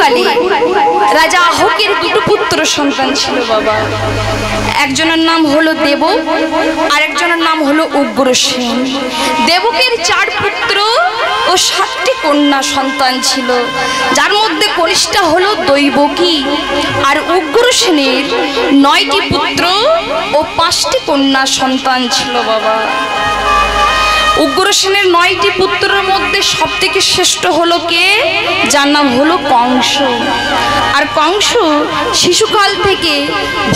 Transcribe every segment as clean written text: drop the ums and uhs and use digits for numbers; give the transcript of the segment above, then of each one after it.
পূর্বকালে রাজা আহকের দুটো পুত্র সন্তান ছিল বাবা। একজনের নাম হলো দেবক, আরেকজনের নাম হলো উগ্রসেন। দেবকের 4 পুত্র ও 7টি কন্যা সন্তান ছিল, যার মধ্যে কনিষ্ঠা হলো দৈবকী। আর উগ্রসেনের 9টি পুত্র ও 5টি কন্যা সন্তান ছিল বাবা। উগ্রসেনের 9টি পুত্রের মধ্যে সবথেকে শ্রেষ্ঠ হলো কে? যার নাম হলো কংস। আর কংস শিশুকাল থেকে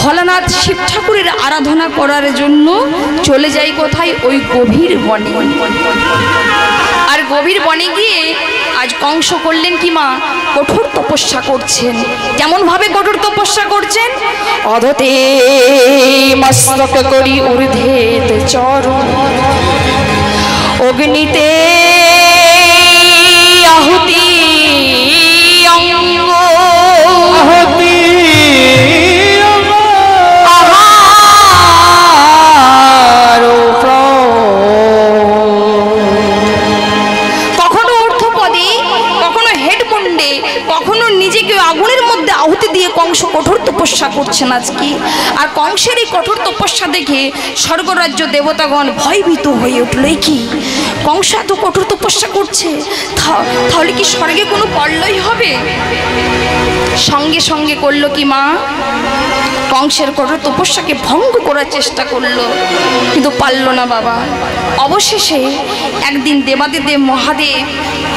ভোলানাথ শিব ঠাকুরের আরাধনা করার জন্য চলে যায় কোথায়? ওই গভীর বনে। আর গভীর বনে গিয়ে আজ কংস করলেন কি মা? কঠোর তপস্যা করছেন। কেমন ভাবে কঠোর তপস্যা করছেন? অধতে মস্তক করি ঊর্ধ্বে চরণ, অগ্নিতে আহুতি অঙ্গ, আহুতি আহার কখনো অর্থপদে, কখনো হেডমুন্ডে, কখনো নিজেকে আগুনের মধ্যে আহুতি দিয়ে কংস কঠোর তপস্যা করছেন আজকে। আর কংসের এই কঠোর তপস্যা দেখে স্বর্গরাজ্য দেবতাগণ ভয়ভীত হয়ে উঠল। কি কংস এত কঠোর তপস্যা করছে, তাহলে কি স্বর্গে কোনো প্রলয় হবে? সঙ্গে সঙ্গে করলো কি মা? কংসের কঠোর তপস্যাকে ভঙ্গ করার চেষ্টা করলো, কিন্তু পারল না বাবা। অবশেষে একদিন দেবাদিদেব মহাদেব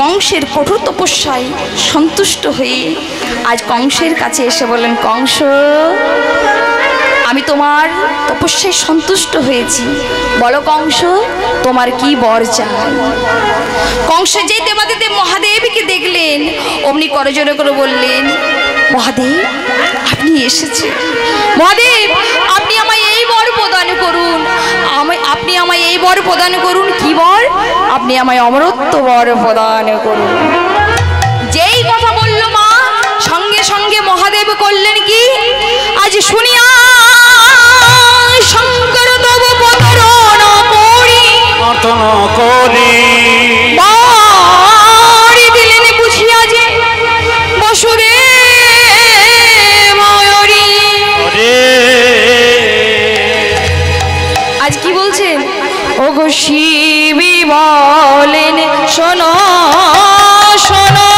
কংসের কঠোর তপস্যায় সন্তুষ্ট হয়ে আজ কংসের কাছে এসে বলেন, কংস, আমি তোমার তপস্যায় সন্তুষ্ট হয়েছি, বলো কংস তোমার কি বর চাই? কংস যে দেবাদিদেব মহাদেবকে দেখলেন অমনি করজোড়ে করে বললেন, মহাদেব আপনি এসেছেন, মহাদেব আপনি আমায় এই বর প্রদান করুন, আপনি আমায় এই বর প্রদান করুন। কি বর? আপনি আমায় অমরত্ব বর প্রদান করুন। যেই কথা বলল মা, সঙ্গে সঙ্গে মহাদেব করলেন কি? আজ শুনিয়া শঙ্কর দেব পদরণ করি বাড়ি দিলেন বুঝিয়া যে বসুরে ময়ূরী। আজ কি বলছেন? ওগো শিবী বলেন শোনো শোনো,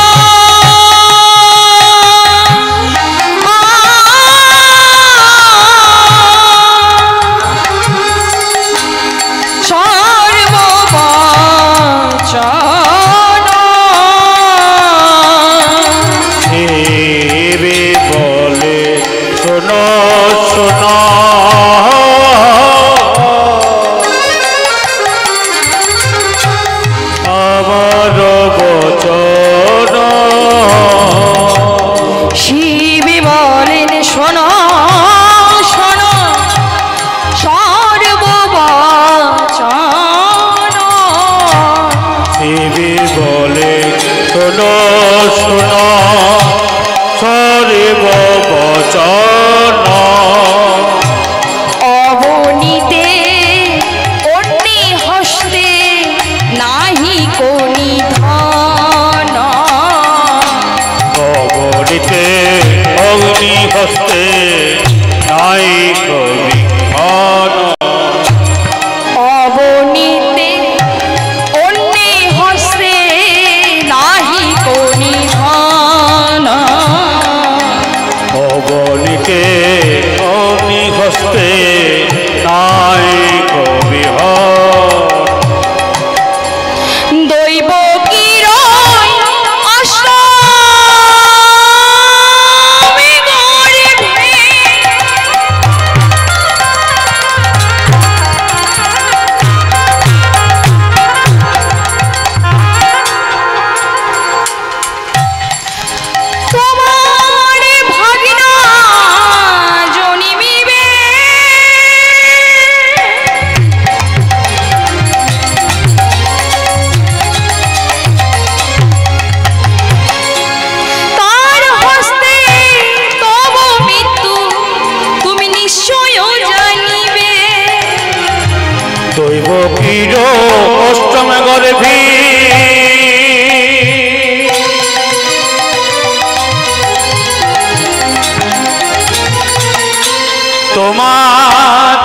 তোমার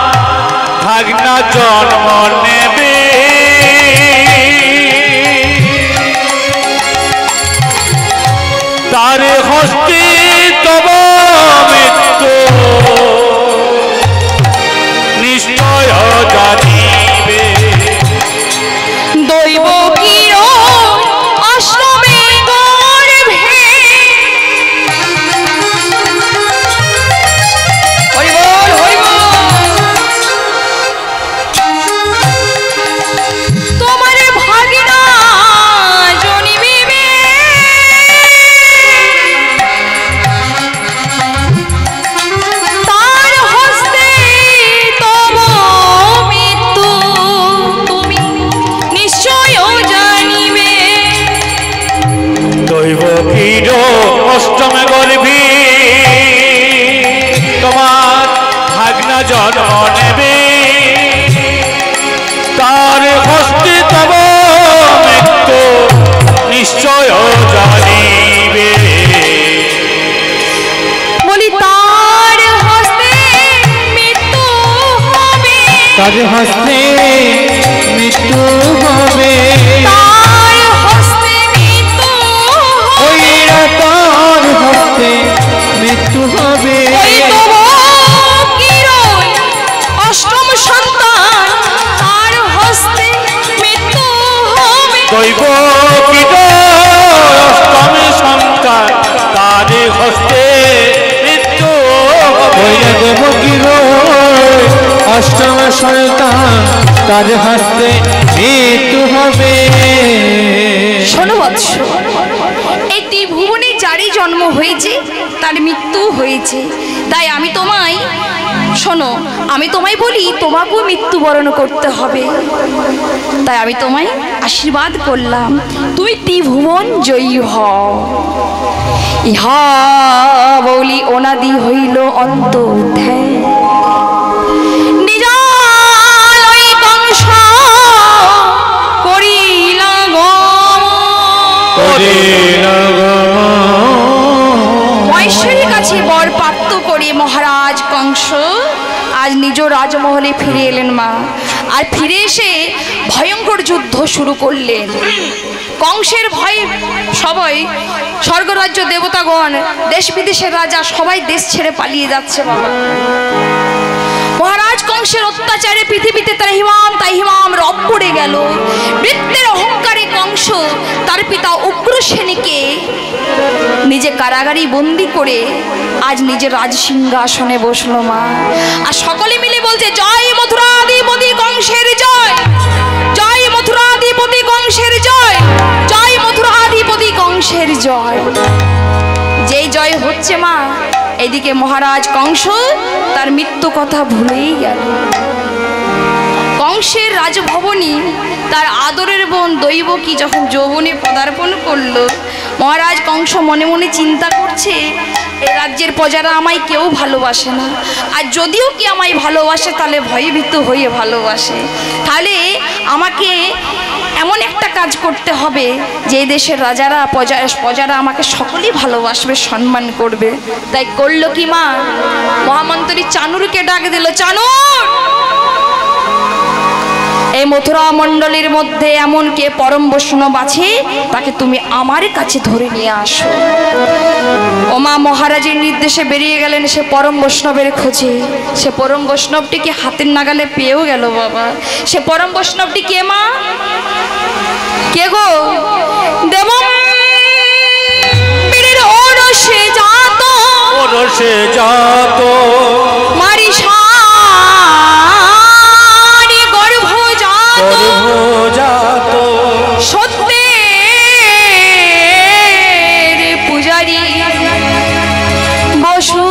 ভাগনা জন্ম নেবে তার হস্তে তব মৃত্যু নিশ্চয় জানিবে দৈব কিরণ আশ্রমে গর্ভে হরি বল হরি বল তোমার ভাগনা জনিবে তার হস্তে তব মৃত্যু তুমি নিশ্চয় জানিবে দৈব কির অষ্টমে গর্ভে তোমার ভাগনা জন্ম নেবে তার হস্তে তব মৃত্যু নিশ্চয় জানিবে বলি তার হস্তে মৃত্যু হবে তার হস্তে মৃত্যু হবে তার হস্তে মৃত্যু ওই হবে তার হস্তে মৃত্যু হবে ওই তব কিরণ অষ্টম সন্তান তার হস্তে মৃত্যু হবে দৈব কির অষ্টমে সন্তান তার হস্তে মৃত্যু হবে ওই দেবকীর অষ্টম সন্তান তার হস্তে মৃত্যু হবে শোনো বৎস এই ত্রিভুবনে যারই জন্ম হয়েছে তার মৃত্যু হয়েছে তাই আমি তোমায় শোনো আমি তোমায় বলি তোমাকেও মৃত্যুবরণ করতে হবে তাই আমি তোমায় আশীর্বাদ করলাম তুমি ত্রিভুবন জয়ী হও ইহা বলি অনাদি হইল অন্ত অধ্যায় নিজালয় কংস করিলা মহেশ্বরীর কাছে বর প্রাপ্ত করে মহারাজ কংস আজ নিজ রাজমহলে ফিরে এলেন মা আর ফিরে এসে ভয়ঙ্কর যুদ্ধ শুরু করলেন কংসের ভয়ে সবাই স্বর্গরাজ্য দেবতাগণ দেশ বিদেশের রাজা সবাই দেশ ছেড়ে পালিয়ে যাচ্ছে বাবা মহারাজ কংসের অত্যাচারে পৃথিবীতে তাই হিমাম রব পড়ে গেল বৃত্তের অহংকারে কংস তার পিতা উগ্রসেনকে নিজে কারাগারে বন্দি করে আজ নিজের রাজসিংহাসনে বসলো মা আর সকলে মিলে বলছে জয় মথুরাধিপতি কংসের জয় জয় মথুরাধিপতি কংসের জয় জয় মথুরাধিপতি কংসের জয় যেই জয় হচ্ছে মা এদিকে মহারাজ কংস তার মৃত্যু কথা ভুলেই গেল কংসের রাজভবনে তার আদরের বোন দৈবকী যখন যৌবনে পদার্পণ করলো মহারাজ কংস মনে মনে চিন্তা করছে এ রাজ্যের প্রজারা আমায় কেউ ভালোবাসে না আর যদিও কি আমায় ভালোবাসে তাহলে ভয়ভীত হয়ে ভালোবাসে তাহলে আমাকে এমন একটা কাজ করতে হবে যে দেশের রাজারা প্রজারা আমাকে সকলেই ভালোবাসবে সম্মান করবে তাই করলো কি মা মহামন্ত্রী চানুরকে ডাক দিল চানুর এই মথুরা মণ্ডলীর মধ্যে এমন কে পরম বৈষ্ণব আছে তাকে তুমি আমার কাছে ধরে নিয়ে আসো ওমা মহারাজের নির্দেশে বেরিয়ে গেলেন সে পরম বৈষ্ণবের খোঁজে সে পরম বৈষ্ণবটিকে হাতের নাগালে পেয়েও গেল বাবা সে পরম বৈষ্ণবটি কে মা কে গো দেব বীরের ওরসে যাত ওরসে যাত মারিসারি গর্ভ জাত সত্যের পূজারি বসু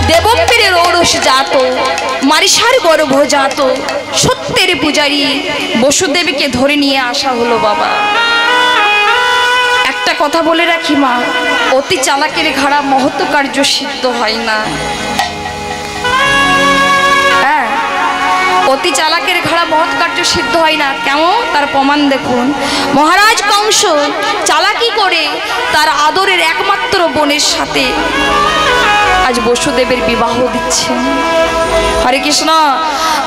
দেবম্বীরের ঔরস জাত মারিসার গর্ভ জাত সত্যের পূজারি বসুদেবীকে ধরে নিয়ে আসা হলো বাবা একটা কথা বলে রাখি মা অতি চালাকের ঘাড়া মহৎ কার্য সিদ্ধ হয় না হ্যাঁ অতি চালাকের ঘাড়া ছাড়া মহৎ কার্য সিদ্ধ হয় না। কেমন তার প্রমাণ দেখুন। মহারাজ কংস চালাকি করে তার আদরের একমাত্র বোনের সাথে আজ বসুদেবের বিবাহ দিচ্ছেন। হরে কৃষ্ণ।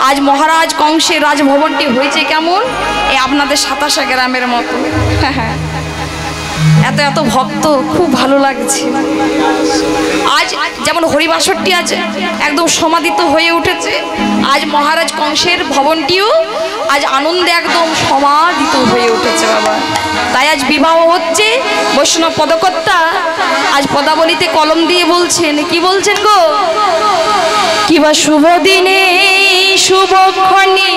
আজ মহারাজ কংসের রাজভবনটি হয়েছে কেমন, এই আপনাদের 27 গ্রামের মতো। হ্যাঁ, এত এত ভক্ত, খুব ভালো লাগছে। আজ যেমন হরিবাসরটি আজ একদম সমাদিত হয়ে উঠেছে, আজ মহারাজ কংসের ভবনটিও আজ আনন্দে একদম সমাদিত হয়ে উঠেছে বাবা। তাই আজ বিবাহ হচ্ছে। বৈষ্ণব পদকর্তা আজ পদাবলিতে কলম দিয়ে বলছেন, কি বলছেন গো? কিবা শুভ দিনে শুভক্ষণে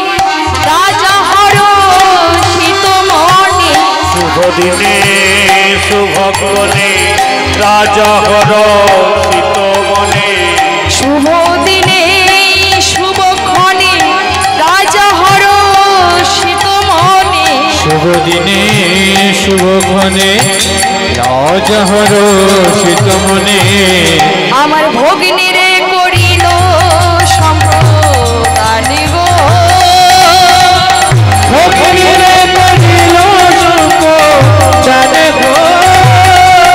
রাজা হর শীত মনে। শুভ দিনে শুভক্ষণে রাজা হর শীত মনে। শুভ দিনে শুভক্ষণে রাজা হর শীত মনে। শুভ দিনে শুভক্ষণে রাজা হর শীত মনে। আমার ভগিনীরে করিল সম্প্রদান গো। ভগিনীরে করিল সম্প্রদান গো।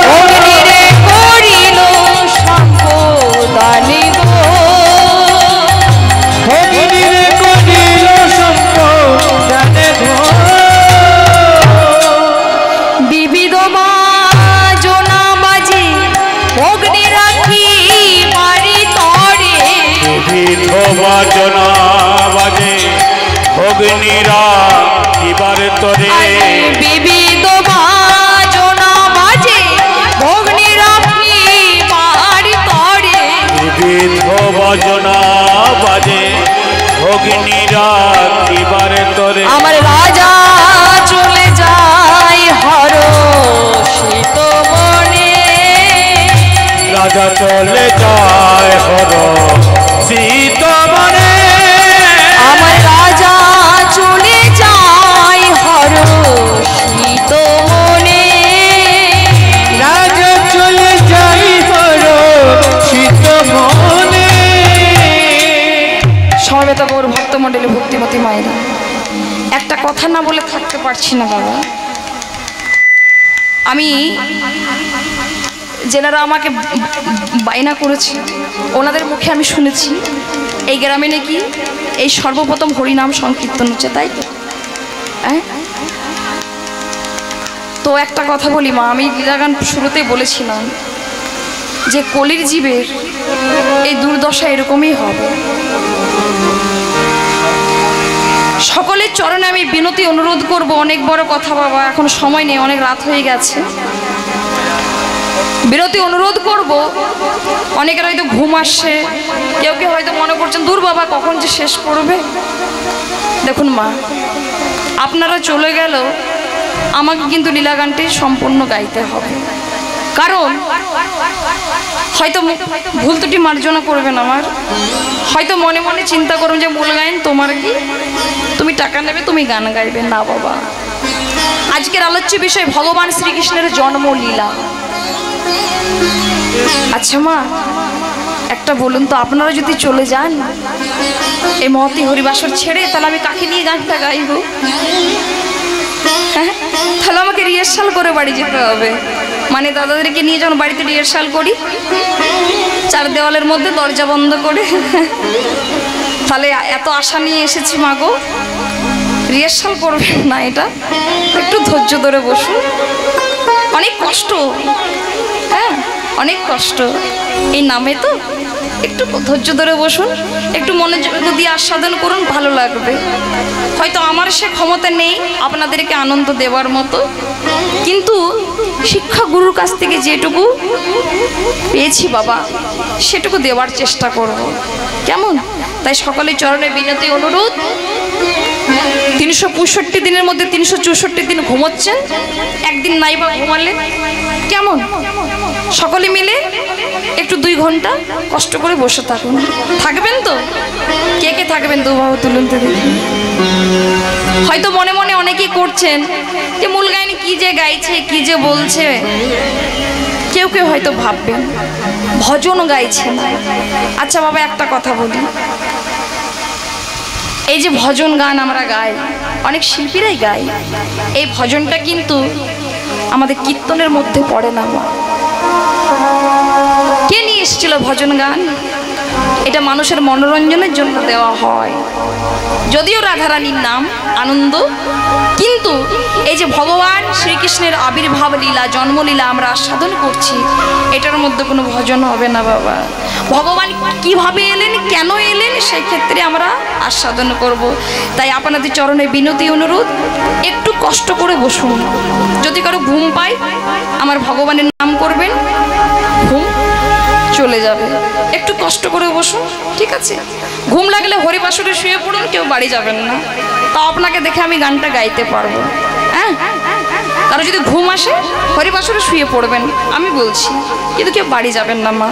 ভগিনীরে করিল সম্প্রদান গো। ভগিনীরে করিল সম্প্রদান গো। বিবিধ বাজনা বাজে অগ্নি রাখি মারি তরে। বিবিধ বাজনা বাজে ভগ্নীরা কিবার তরে। বিবিধ বাজনা বাজে অগ্নি রাখি মারি তরে। বিবিধ বাজনা বাজে ভগ্নীরা কিবার তরে। আমার রাজা চলে যায় হর শীত মনে। রাজা চলে যায় হর শীত মনে। আমার রাজা চলে যায় হর শীত মনে। রাজা চলে যাই হর শীত মনে। সমবেত গৌর ভক্তমণ্ডলী ভক্তিমতী মায়েরা, একটা কথা না বলে থাকতে পারছি না বাবা। আমি যেনারা আমাকে বায়না করেছে ওনাদের মুখে আমি শুনেছি এই গ্রামে নাকি এই সর্বপ্রথম হরিনাম সংকীর্তন হচ্ছে, তাই তো? হ্যাঁ, তো একটা কথা বলি মা, আমি লীলাগান শুরুতেই বলেছিলাম যে কলির জীবের এই দুর্দশা এরকমই হবে। সকলের চরণে আমি বিনতি অনুরোধ করব। অনেক বড় কথা বাবা, এখন সময় নেই, অনেক রাত হয়ে গেছে। বিরতি অনুরোধ করব। অনেকের হয়তো ঘুম আসছে, কেউ কেউ হয়তো মনে করছেন দূর বাবা কখন যে শেষ করবে। দেখুন মা, আপনারা চলে গেল, আমাকে কিন্তু লীলাগানটি সম্পূর্ণ গাইতে হবে। কারণ হয়তো ভুল ত্রুটি মার্জনা করবেন আমার, হয়তো মনে মনে চিন্তা করুন যে মূল গায়ন তোমার কি, তুমি টাকা নেবে তুমি গান গাইবে না বাবা। আজকের আলোচ্য বিষয় ভগবান শ্রীকৃষ্ণের জন্মলীলা। আচ্ছা মা, একটা বলুন তো, আপনারা যদি চলে যান এই মহতি হরিবাসর ছেড়ে, তাহলে আমি কাকে নিয়ে গানটা গাইব? হ্যাঁ, তাহলে আমাকে রিহার্সাল করে বাড়ি যেতে হবে। মানে দাদাদেরকে নিয়ে যখন বাড়িতে রিহার্সাল করি চার দেওয়ালের মধ্যে দরজা বন্ধ করে, তাহলে এত আশা নিয়ে এসেছি মা গো, রিহার্সাল করবেন না, এটা একটু ধৈর্য ধরে বসুন। অনেক কষ্ট, হ্যাঁ অনেক কষ্ট এই নামে, তো একটু ধৈর্য ধরে বসুন, একটু মনোযোগ দিয়ে আস্বাদন করুন, ভালো লাগবে। হয়তো আমার সে ক্ষমতা নেই আপনাদেরকে আনন্দ দেওয়ার মতো, কিন্তু শিক্ষা গুরুর কাছ থেকে যেটুকু পেয়েছি বাবা সেটুকু দেওয়ার চেষ্টা করব, কেমন? তাই সকলের চরণে বিনতি অনুরোধ। 365 দিনের মধ্যে 364 দিন ঘুমোচ্ছেন, একদিন নাই বা ঘুমালে কেমন? সকলে মিলে একটু 2 ঘন্টা কষ্ট করে বসে থাকুন। থাকবেন তো? কে কে থাকবেন? দুবাহু তুলুন তো দেখি। হয়তো মনে মনে অনেকেই করছেন যে মূল গায়নে কি যে গাইছে, কি যে বলছে। কেউ কেউ হয়তো ভাববেন ভজন গাইছে না। আচ্ছা বাবা, একটা কথা বলি, এই যে ভজন গান আমরা গাই, অনেক শিল্পীরাই গায়, এই ভজনটা কিন্তু আমাদের কীর্তনের মধ্যে পড়ে না। কে নিয়ে এসেছিল ভজন গান? এটা মানুষের মনোরঞ্জনের জন্য দেওয়া হয়, যদিও রাধারানীর নাম আনন্দ, কিন্তু এই যে ভগবান শ্রীকৃষ্ণের আবির্ভাব লীলা, জন্মলীলা আমরা আস্বাদন করছি, এটার মধ্যে কোনো ভজন হবে না বাবা। ভগবান কিভাবে এলেন, কেন এলেন, সেই ক্ষেত্রে আমরা আস্বাদন করব। তাই আপনাদের চরণে বিনতি অনুরোধ, একটু কষ্ট করে বসুন। যদি কারো ঘুম পায় আমার ভগবানের নাম করবেন, ঘুম চলে যাবে। একটু কষ্ট করে বসুন, ঠিক আছে? ঘুম লাগলে হরিবাসরে শুয়ে পড়ুন, কেউ বাড়ি যাবেন না, তা আপনাকে দেখে আমি গানটা গাইতে পারবো। হ্যাঁ, কারো যদি ঘুম আসে হরিবাসরে শুয়ে পড়বেন, আমি বলছি, কিন্তু কেউ বাড়ি যাবেন না মা,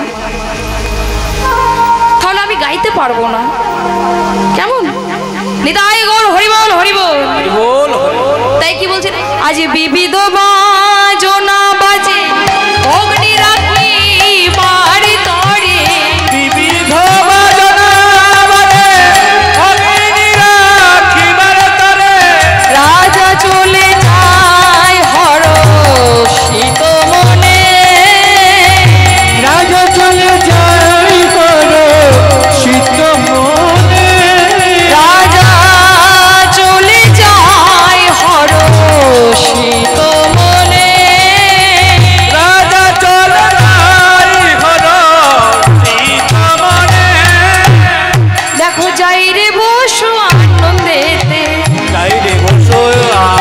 তাহলে আমি গাইতে পারবো না। কেমন? নিতাই গৌর হরিবল হরিবল বল তাই কি বলছেন? আজ বিবিধ বাজনা বাজে অগ্নি রাখি বাড়ি তরে, বিবিধ বাজনা বাজে অগ্নি রাখিবার তরে, রাজা চলে যায় হরষিত মনে, রাজা চলে যাই করো শীত মনে, রাজা চলে যায় হরষিত মনে, রাজা চলে যায় হর সীতা মনে। দেখো যাই রে বসু আনন্দেতে, যাই রে বসো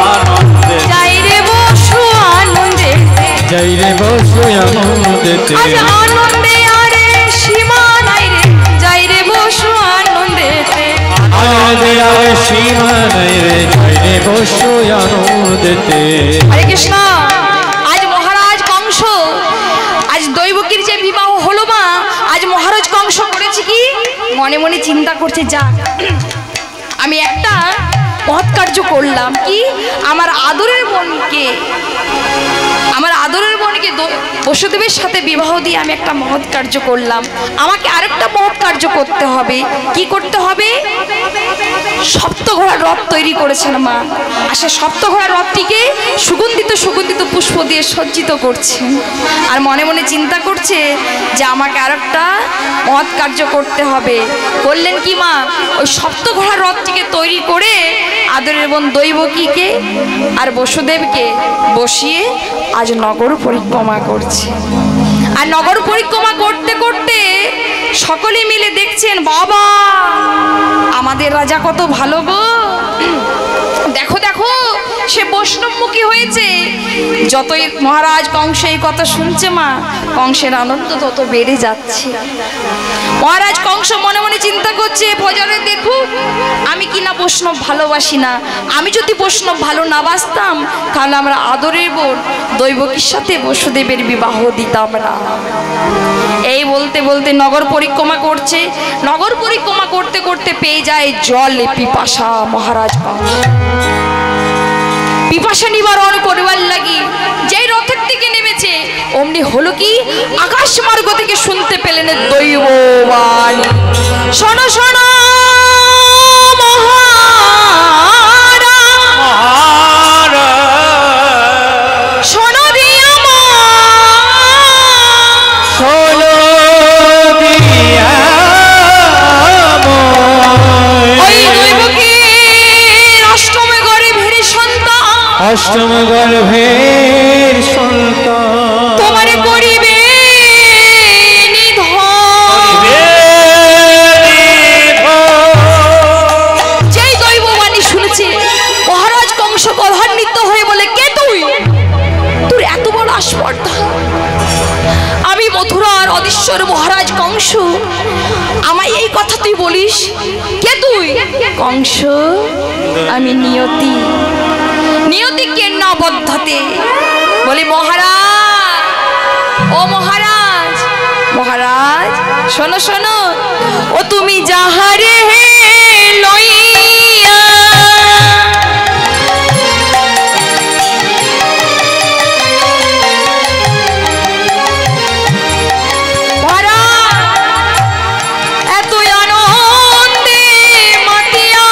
আনন্দে, যাই রে বসু আনন্দেতে, যাই রে বসো আনন্দেতে, আজ আনন্দে আরে সীমা নাই রে, যাই রে বসু আনন্দেতে। আনন্দে আর সীমা নাই রে, যাই রে বসো আনন্দেতে। হরে কৃষ্ণ। আজ মহারাজ কংস, আজ দৈবকীর যে বিবাহ হলো মা, আজ মহারাজ কংস করেছে কি, মনে মনে চিন্তা করছে, যাক আমি একটা মহৎ কার্য করলাম, কি আমার আদরের বোনকে, আমার আদরের বোনকে বসুদেবের সাথে বিবাহ দিয়ে আমি একটা মহৎ কার্য করলাম। আমাকে আরেকটা মহৎ কার্য করতে হবে। কি করতে হবে? সপ্তঘোড়ার রথ তৈরি করেছেন মা, আর সে সপ্তঘোড়ার রথটিকে সুগন্ধিত সুগন্ধিত পুষ্প দিয়ে সজ্জিত করছে, আর মনে মনে চিন্তা করছে যে আমাকে আরেকটা মহৎ কার্য করতে হবে। বললেন কি মা, ওই সপ্তঘোড়ার রথটিকে তৈরি করে আদরের বোন দৈবকীকে আর বসুদেবকে বসিয়ে আজ নগর পরিক্রমা করছে। আর নগর পরিক্রমা করতে করতে সকলে মিলে দেখছেন, বাবা আমাদের রাজা কত ভালো গো, দেখো দেখো সে বৈষ্ণবমুখী হয়েছে। যতই মহারাজ কংস এই কথা শুনছে মা, কংসের আনন্দ তত বেড়ে যাচ্ছে। মহারাজ কংস মনে মনে চিন্তা করছে, প্রজারে দেখুক আমি কিনা বৈষ্ণব ভালোবাসি না, আমি যদি বৈষ্ণব ভালো না বাসতাম তাহলে আমরা আদরের বোন দৈবকীর সাথে বসুদেবের বিবাহ দিতাম না। এই বলতে বলতে নগর পরিক্রমা করছে। নগর পরিক্রমা করতে করতে পেয়ে যায় জল পিপাসা। মহারাজ কংস পিপাসা নিবারণ করবার লাগি যেই রথের থেকে নেমেছে, অমনি হলো কি, আকাশ মার্গ থেকে শুনতে পেলেন দৈববাণী, শোনো শোনো শোনো দিয়া ওই দৈবকীর অষ্টম গর্ভের সন্তান, অষ্টম গর্ভের সন্তান, তোমার করিবে নিধন। যেই দৈববাণী শুনেছে মহারাজ কংস ক্রধান্বিত হয়ে বলে, কে তুই? তোর এত বড় আস্পর্ধা, আমি মথুরার অধীশ্বর মহারাজ কংস, আমায় এই কথা তুই বলিস? কে তুই? কংস আমি নিয়তি, নিয়তি কেন্নাবদ্ধতে। বলি মহারাজ, ও মহারাজ, মহারাজ শোনো শোনো, ও তুমি যাহারে লইয়া মহারাজ এত আনন্দে মাতিয়া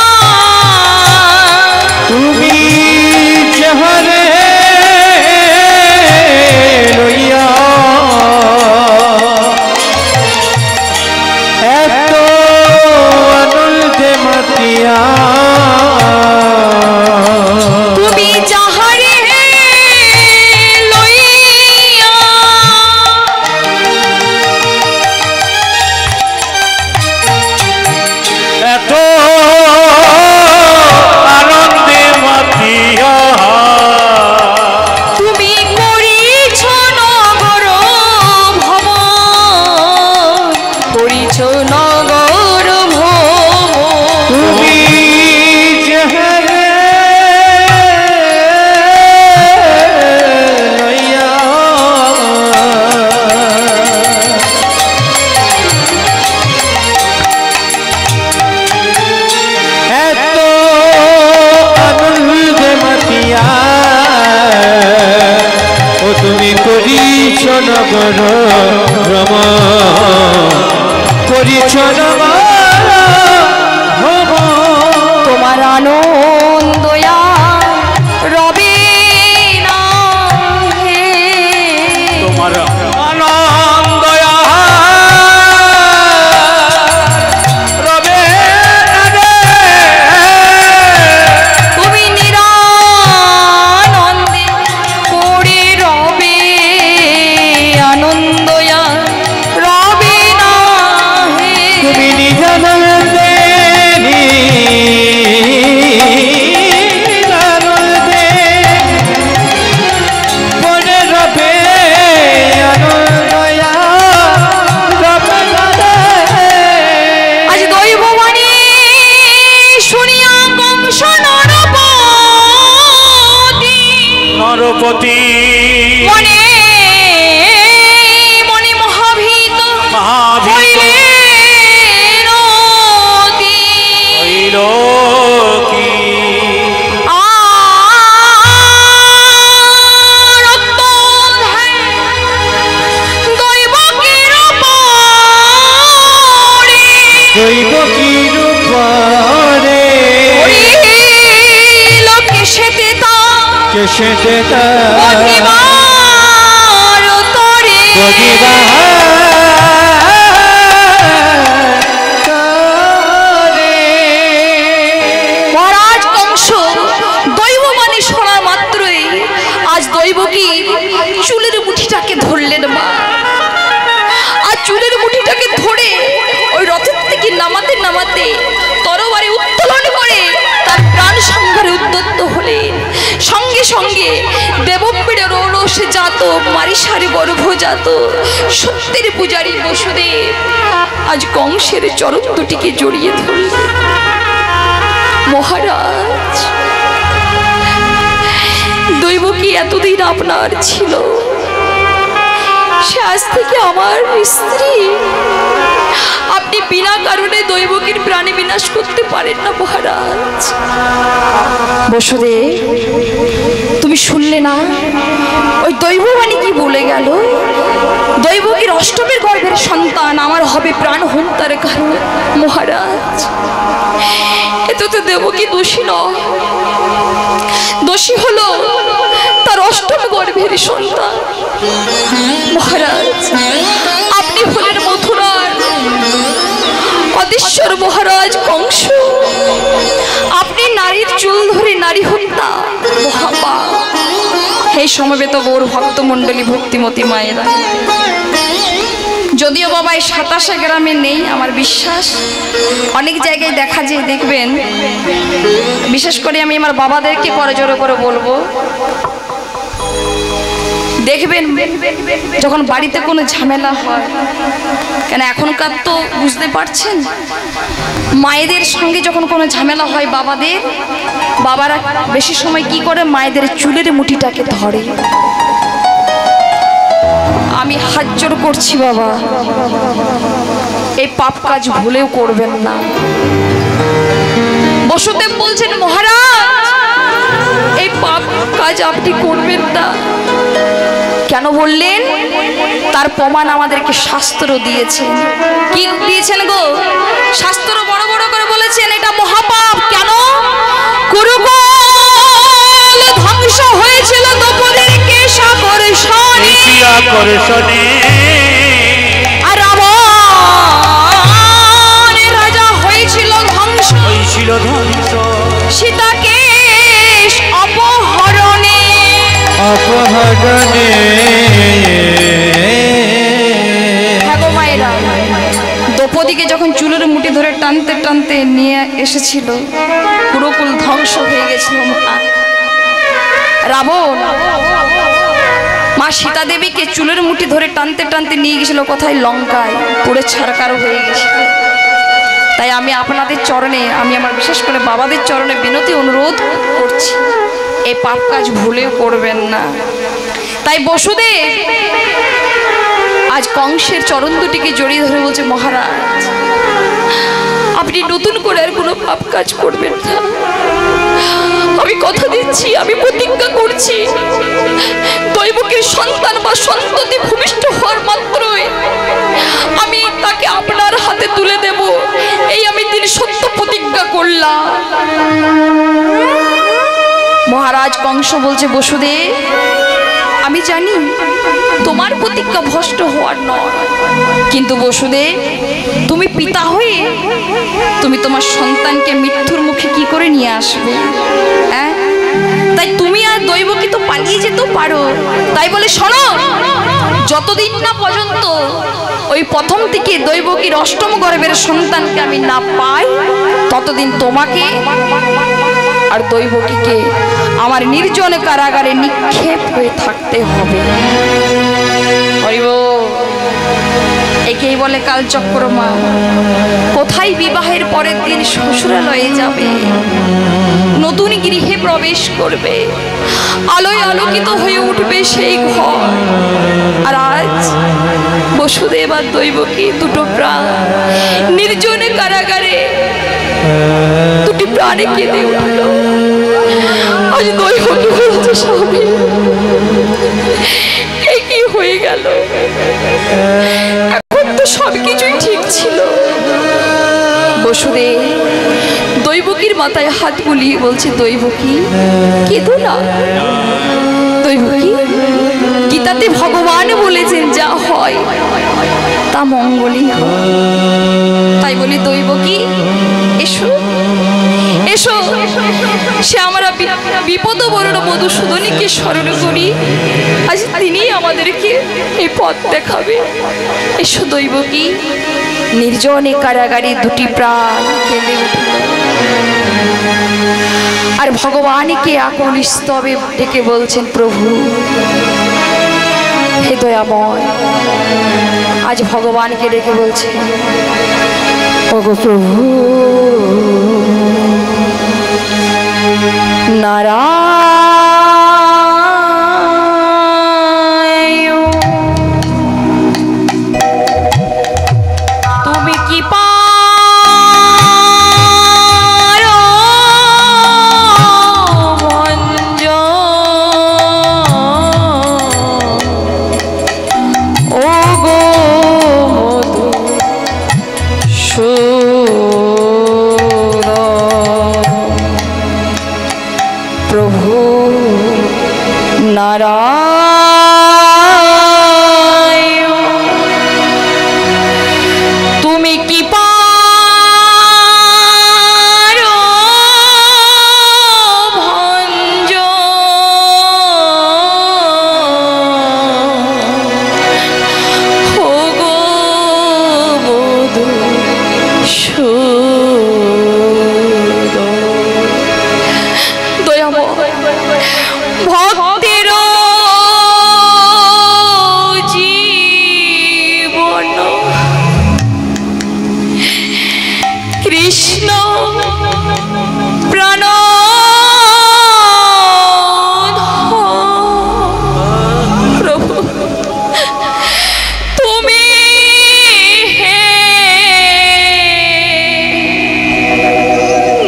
পরে কেশেতে তা কেশেতে বহিবার তরে মহারাজ কংস দৈববাণী শোনা মাত্রই আজ দৈবকী চুলের মুঠিটাকে ধরলেন মা। আর চুলের মুঠিটাকে ধরে ওই রথের থেকে নামাতে নামাতে তরবারি উত্তোলন করে তার প্রাণ সংহারে উদ্যত হলেন। সঙ্গে সঙ্গে দেবপীড়ের রোষে জাত মারিসারি গর্ভজাত সত্যের পূজারী বসুদেব আজ কংসের চরণ দুটিকে জড়িয়ে ধরলেন। মহারাজ, দৈবকী এতদিন আপনার ছিল, সে আজ থেকে আমার স্ত্রী। আপনি বিনা কারণে দৈবকীর প্রাণে বিনাশ করতে পারেন না মহারাজ। বসুদেব, তুমি শুনলে না ওই দৈববাণী কি বলে গেল? দৈবকীর অষ্টমের গর্ভের সন্তান আমার হবে প্রাণ হন্তার কারণ। মহারাজ, এতে তো দেবকী দোষী নয়, দোষী হলো তার অষ্টম গর্ভের সন্তান। মহারাজ, আপনি হলেন মথুরার অধীশ্বর মহারাজ কংস। আপনি নারীর চুল ধরে নারী হত্যা মহাপাপ। হে সমবেত গৌর ভক্তমণ্ডলী ভক্তিমতী মায়েরা, যদিও বাবা এই 27 গ্রামে নেই আমার বিশ্বাস, অনেক জায়গায় দেখা যায়, দেখবেন। বিশেষ করে আমি আমার বাবাদেরকে করে জোরে করে বলবো, দেখবেন যখন বাড়িতে কোনো ঝামেলা হয়, কেন এখনকার তো বুঝতে পারছেন, মায়েদের সঙ্গে যখন কোনো ঝামেলা হয় বাবারা বেশি সময় কি করে, মায়েদের চুলের মুঠিটাকে ধরে। আমি হাত জোড় করছি বাবা, এই পাপ কাজ ভুলেও করবেন না। বসুদেব বলছেন মহারাজ, এই পাপ কাজ আপনি করবেন না। কেন বললেন? তার প্রমাণ আমাদেরকে শাস্ত্র দিয়েছেন। কি দিয়েছেন গো? শাস্ত্র বড় বড় করে বলেছেন এটা মহাপাপ। কেন? কুরুকুল ধ্বংস হয়েছিল দ্রৌপদীর কেশাকর্ষণে, আর রাবণ রাজা হয়েছিল ধ্বংস, সীতাকে অপহরণে। দ্রৌপদীকে যখন চুলের মুঠি ধরে টানতে টানতে নিয়ে এসেছিল, কুরুকুল ধ্বংস হয়ে গেছিল। রাবণ মা সীতা দেবীকে চুলের মুঠি ধরে টানতে টানতে নিয়ে গেছিল কোথায়? লঙ্কায়, পুড়ে ছারকার হয়ে গেছিল। তাই আমি আপনাদের চরণে, আমি আমার বিশেষ করে বাবাদের চরণে বিনতি অনুরোধ করছি, এই পাপ কাজ ভুলেও করবেন না। তাই বসুদেব আজ কংসের চরণ দুটিকে জড়িয়ে ধরে বলছে মহারাজ, আপনি নতুন করে আর কোনো পাপ কাজ করবেন না। আমি কথা দিচ্ছি, আমি প্রতিজ্ঞা করছি, দৈবকীর সন্তান বা সন্ততি ভূমিষ্ঠ হওয়ার মাত্রই আমি তাকে আপনার হাতে তুলে দেব, এই আমি দিন সত্য প্রতিজ্ঞা করলাম। মহারাজ কংস বলছে বসুদেব, আমি জানি তোমার প্রতিজ্ঞা ভ্রষ্ট হওয়ার নয়, কিন্তু বসুদেব তুমি পিতা হয়ে তুমি তোমার সন্তানকে মৃত্যুর মুখে কি করে নিয়ে আসবে? হ্যাঁ, তাই তুমি আর দৈবকী তো পালিয়ে যেতেও পারো। তাই বলে শোনো, যতদিন না পর্যন্ত ওই প্রথম থেকে দৈবকীর অষ্টম গর্ভের সন্তানকে আমি না পাই, ততদিন তোমাকে আর দৈবকীকে আমার নির্জন কারাগারে নিক্ষেপ হয়ে থাকতে হবে। একেই বলে কালচক্র মা। কোথায় বিবাহের পরের দিন শ্বশুরালয়ে যাবে, নতুন গৃহে প্রবেশ করবে, আলোয় আলোকিত হয়ে উঠবে সেই ঘর। আর আজ বসুদেব আর দৈবকী দুটো প্রাণ নির্জন কারাগারে দুটি প্রাণে কেঁদে উঠল। আজ দৈবকী বলছে স্বামী, এ কি হয়ে গেল? এখন তো সবকিছুই ঠিক ছিল। বসুদেব মাথায় হাত বুলিয়ে বলছে দৈবকী কেঁদো না। দৈবকী গীতাতে ভগবান বলেছেন যা হয় তা মঙ্গলই হয়। তাই বলি দৈবকী এসো এসো, সে আমরা বিপদ বরণ মধুসূদনীকে স্মরণ করি, আজ তিনি আমাদেরকে এই পথ দেখাবে। এসো দৈবকী। নির্জনে কারাগারে দুটি প্রাণ কেঁদে উঠল আর ভগবানকে আকুল স্তবে ডেকে বলছেন প্রভু হে দয়াময়। আজ ভগবানকে ডেকে বলছে ওগো প্রভু নারায়ণ, তুমি কি পারো ভঞ্জন, ওগো প্রভু নারায়ণ, তুমি কি পারো ভঞ্জন, ওগো মধুসূদন। দয়াময় ভক্তের জীবন কৃষ্ণ প্রাণ প্রভু তুমি হে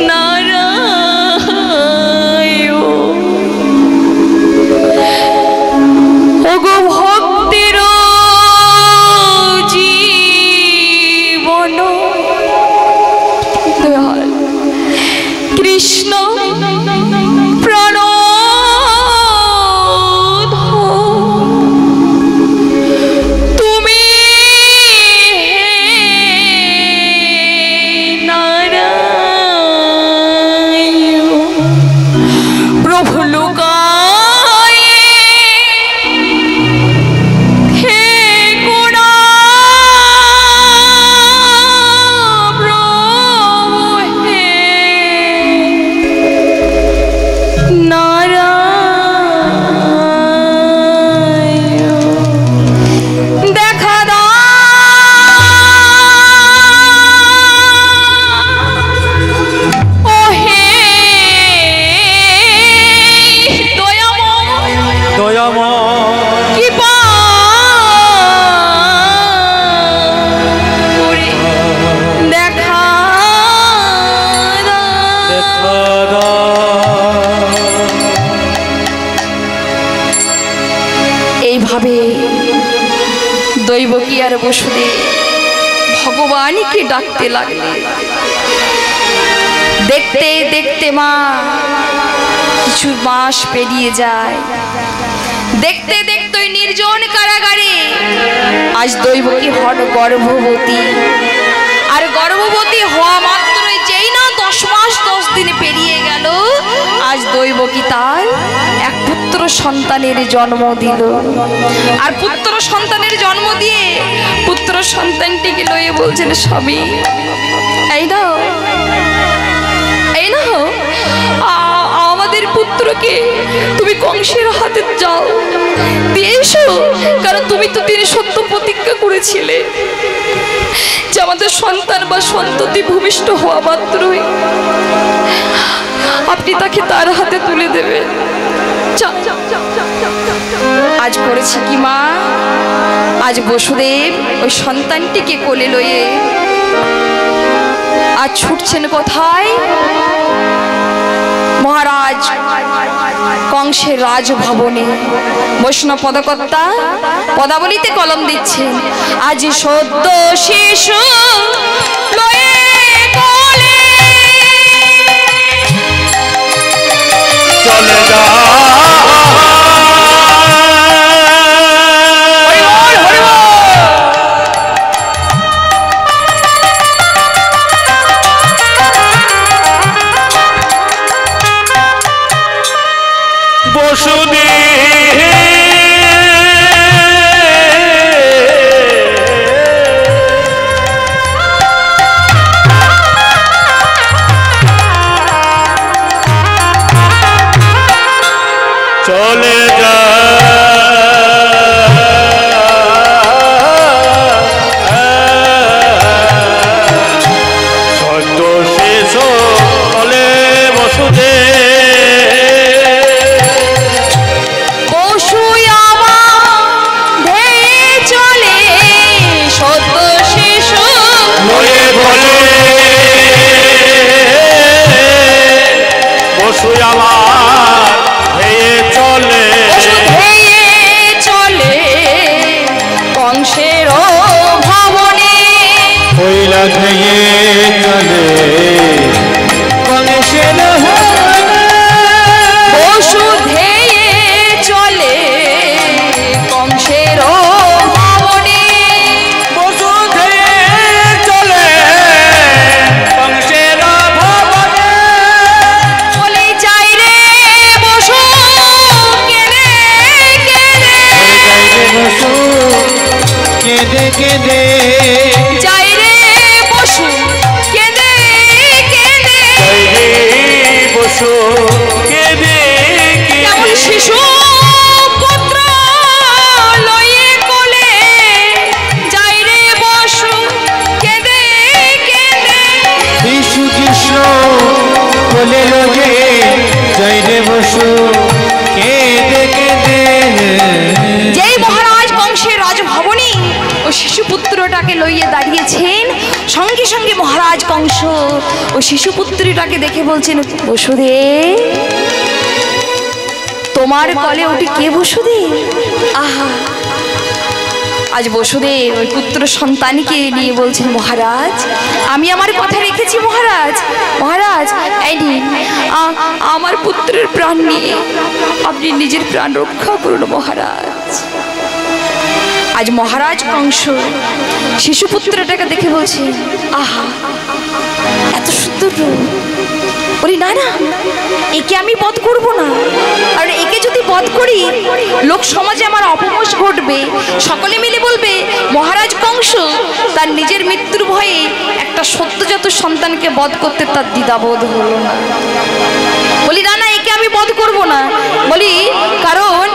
নারায়ণ, ওগো ভক্তের জীবন দয়াল কৃষ্ণ প্রাণ তুমি নারায়ণ, প্রভু লোকায় হে গুণা প্রভু হে নারায়ণ, দেখা দাও ও হে দয়াময়, দয়াময় কৃপা করে দেখা দাও। এইভাবে দৈবকী আর বসুদেব ভগবানকে ডাকতে লাগলে। দেখতে দেখতে মা কিছু মাস পেরিয়ে যায়। দেখতে দেখতে ওই নির্জন কারাগারে আজ দৈবকী হন গর্ভবতী। আর গর্ভবতী হওয়া মাত্রই যেই না 10 মাস 10 দিন পেরিয়ে গেল, আজ দৈবকী তার এক পুত্র সন্তানের জন্ম দিল। আর পুত্র সন্তানের জন্ম দিয়ে পুত্র সন্তানটিকে লয়ে বলছেন স্বামী এই নাও এই নাও আমাদের পুত্রকে তুমি কংসের হাতে যাও দিয়ে এসো, কারণ তুমি তো তিনি সত্য প্রতিজ্ঞা করেছিলে যে আমাদের সন্তান বা সন্ততি ভূমিষ্ঠ হওয়া মাত্রই আপনি তাকে তার হাতে তুলে দেবেন। আজ করেছি কি মা, আজ বসুদেব ওই সন্তানটিকে কোলে লয়ে আজ ছুটছেন কোথায়? মহারাজ কংসের রাজভবনে। বৈষ্ণব পদকর্তা পদাবলিতে কলম দিচ্ছেন। আজ সদ্য শিশু লয়ে কোলে বসু কেঁদে কেমন শিশু পুত্র লয়ে কোলে যাই রে বসু কেঁদে কেঁদে। শিশু কৃষ্ণ কোলে লয়ে যাই রে বসু কেঁদে কেঁদে। যেই মহারাজ কংসের রাজভবনে ও শিশুপুত্রটাকে লইয়ে দাঁড়িয়েছেন, সঙ্গে সঙ্গে মহারাজ কংস ও শিশুপুত্রটাকে দেখে বলছেন, বসুদেব তোমার কলে ওটি কে বসুদেব? আহা, আজ বসুদেব ওই পুত্র সন্তানকে নিয়ে বলছেন, মহারাজ আমি আমার কথা রেখেছি মহারাজ। মহারাজ এই নিন আমার পুত্রের প্রাণ নিয়ে আপনি নিজের প্রাণ রক্ষা করুন মহারাজ। আজ মহারাজ কংস শিশুপুত্রটাকে দেখে বলছে, আহা এত সুন্দর রূপ, বলি না না একে আমি বধ করব না, আর একে যদি বধ করি লোক সমাজে আমার অপমোষ ঘটবে, সকলে মিলে বলবে মহারাজ কংস তার নিজের মৃত্যুর ভয়ে একটা সদ্যজাত সন্তানকে বধ করতে তার দ্বিধাবোধ হলো না। বলি না না একে আমি বধ করব না। বলি কারণ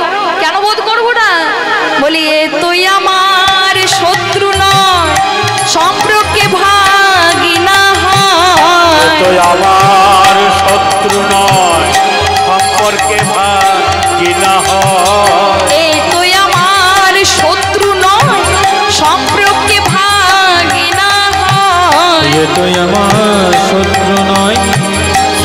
কেন বধ করব না? বলি এ তুই আমার শত্রু নয়, সম্পর্কে ভাগিনা হয়। তুই আমার শত্রু নয়, সম্পর্কে ভাগিনা হয়। এই তুই আমার শত্রু নয়, সম্পর্কে ভাগিনা হয়। এ তুই আমার শত্রু নয়,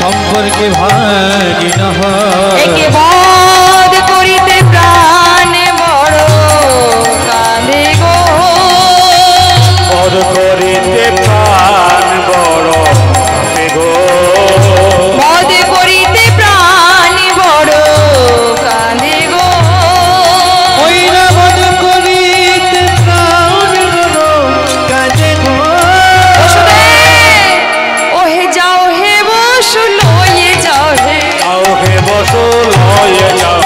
সম্পর্কে ভাগিনা হয়। একে বধ করিতে প্রাণে বড় কাঁদে গো, বধ করিতে প্রাণ বড় কাঁদে গো। বধ করিতে প্রাণ বড় কাঁদে গো। ওই না বধ করিতে প্রাণ বড় কাঁদে গো। ওহে যাও হে বসু লয়ে যাও হে, যাও হে বসু লয়ে যাও,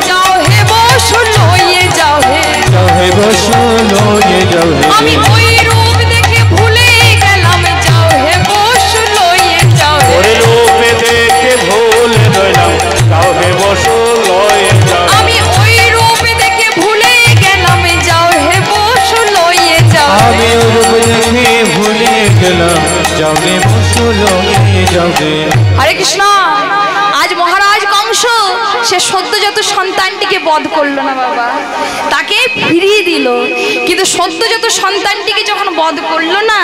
যাও হে বসু লয়ে যাও হে। যাও হে বসু লয়ে যাও হে। আমি ওই রূপ দেখে ভুলে গেলাম, যাও হে বসু লয়ে যাও হে। ওরে রূপে দেখে ভুল রইলাম, যাও হে বসু লয়ে যাও। আমি ওই রূপ দেখে ভুলে গেলাম, যাও হে বসু লয়ে যাও হে। আমি ওই রূপ দেখে ভুলে গেলাম, যাও হে বসু লয়ে যাও হে। হরে কৃষ্ণ। আজ মহারাজ কংস সে সদ্যজাত সন্তানটিকে বধ করলো না বাবা, তাকে ফিরিয়ে দিল, কিন্তু সদ্যজাত সন্তানটিকে যখন বধ করলো না,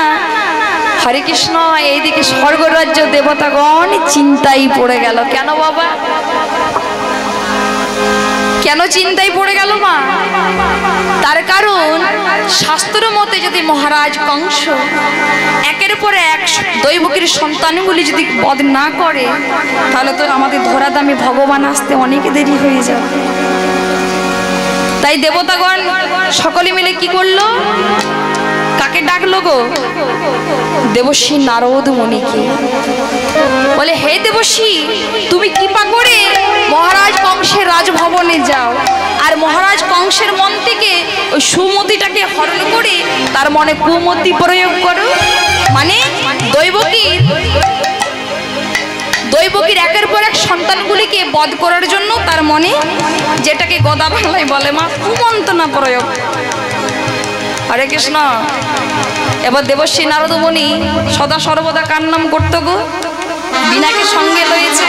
হরে কৃষ্ণ, এইদিকে স্বর্গরাজ্য দেবতাগণ চিন্তায় পড়ে গেল। কেন বাবা, কেন চিন্তায় পড়ে গেল মা? তার কারণ শাস্ত্র মতে যদি মহারাজ কংস একের পর এক দৈবকীর সন্তানগুলি যদি বধ না করে, তাহলে তো আমাদের ধরাধামে ভগবান আসতে অনেক দেরি হয়ে যাবে। তাই দেবতাগণ সকলে মিলে কি করলো? কাকে ডাকলো গো? দেবশ্রী নারদ মুনিকে। বলে হে দেবশ্রী, তুমি কৃপা করে মহারাজ কংসের রাজভবনে যাও, আর মহারাজ কংসের মন থেকে ওই সুমতিটাকে হরণ করে তার মনে কুমতি প্রয়োগ করো। মানে দৈবকীর একের পর এক সন্তানগুলিকে বধ করার জন্য তার মনে, যেটাকে গদা বাংলায় বলে মা, কুমন্ত্রণা প্রয়োগ। হরে কৃষ্ণ। এবার দেবশ্রী নারদ মুনি সদা সর্বদা কার নাম করতো গো? বিনাকে সঙ্গে রয়েছে।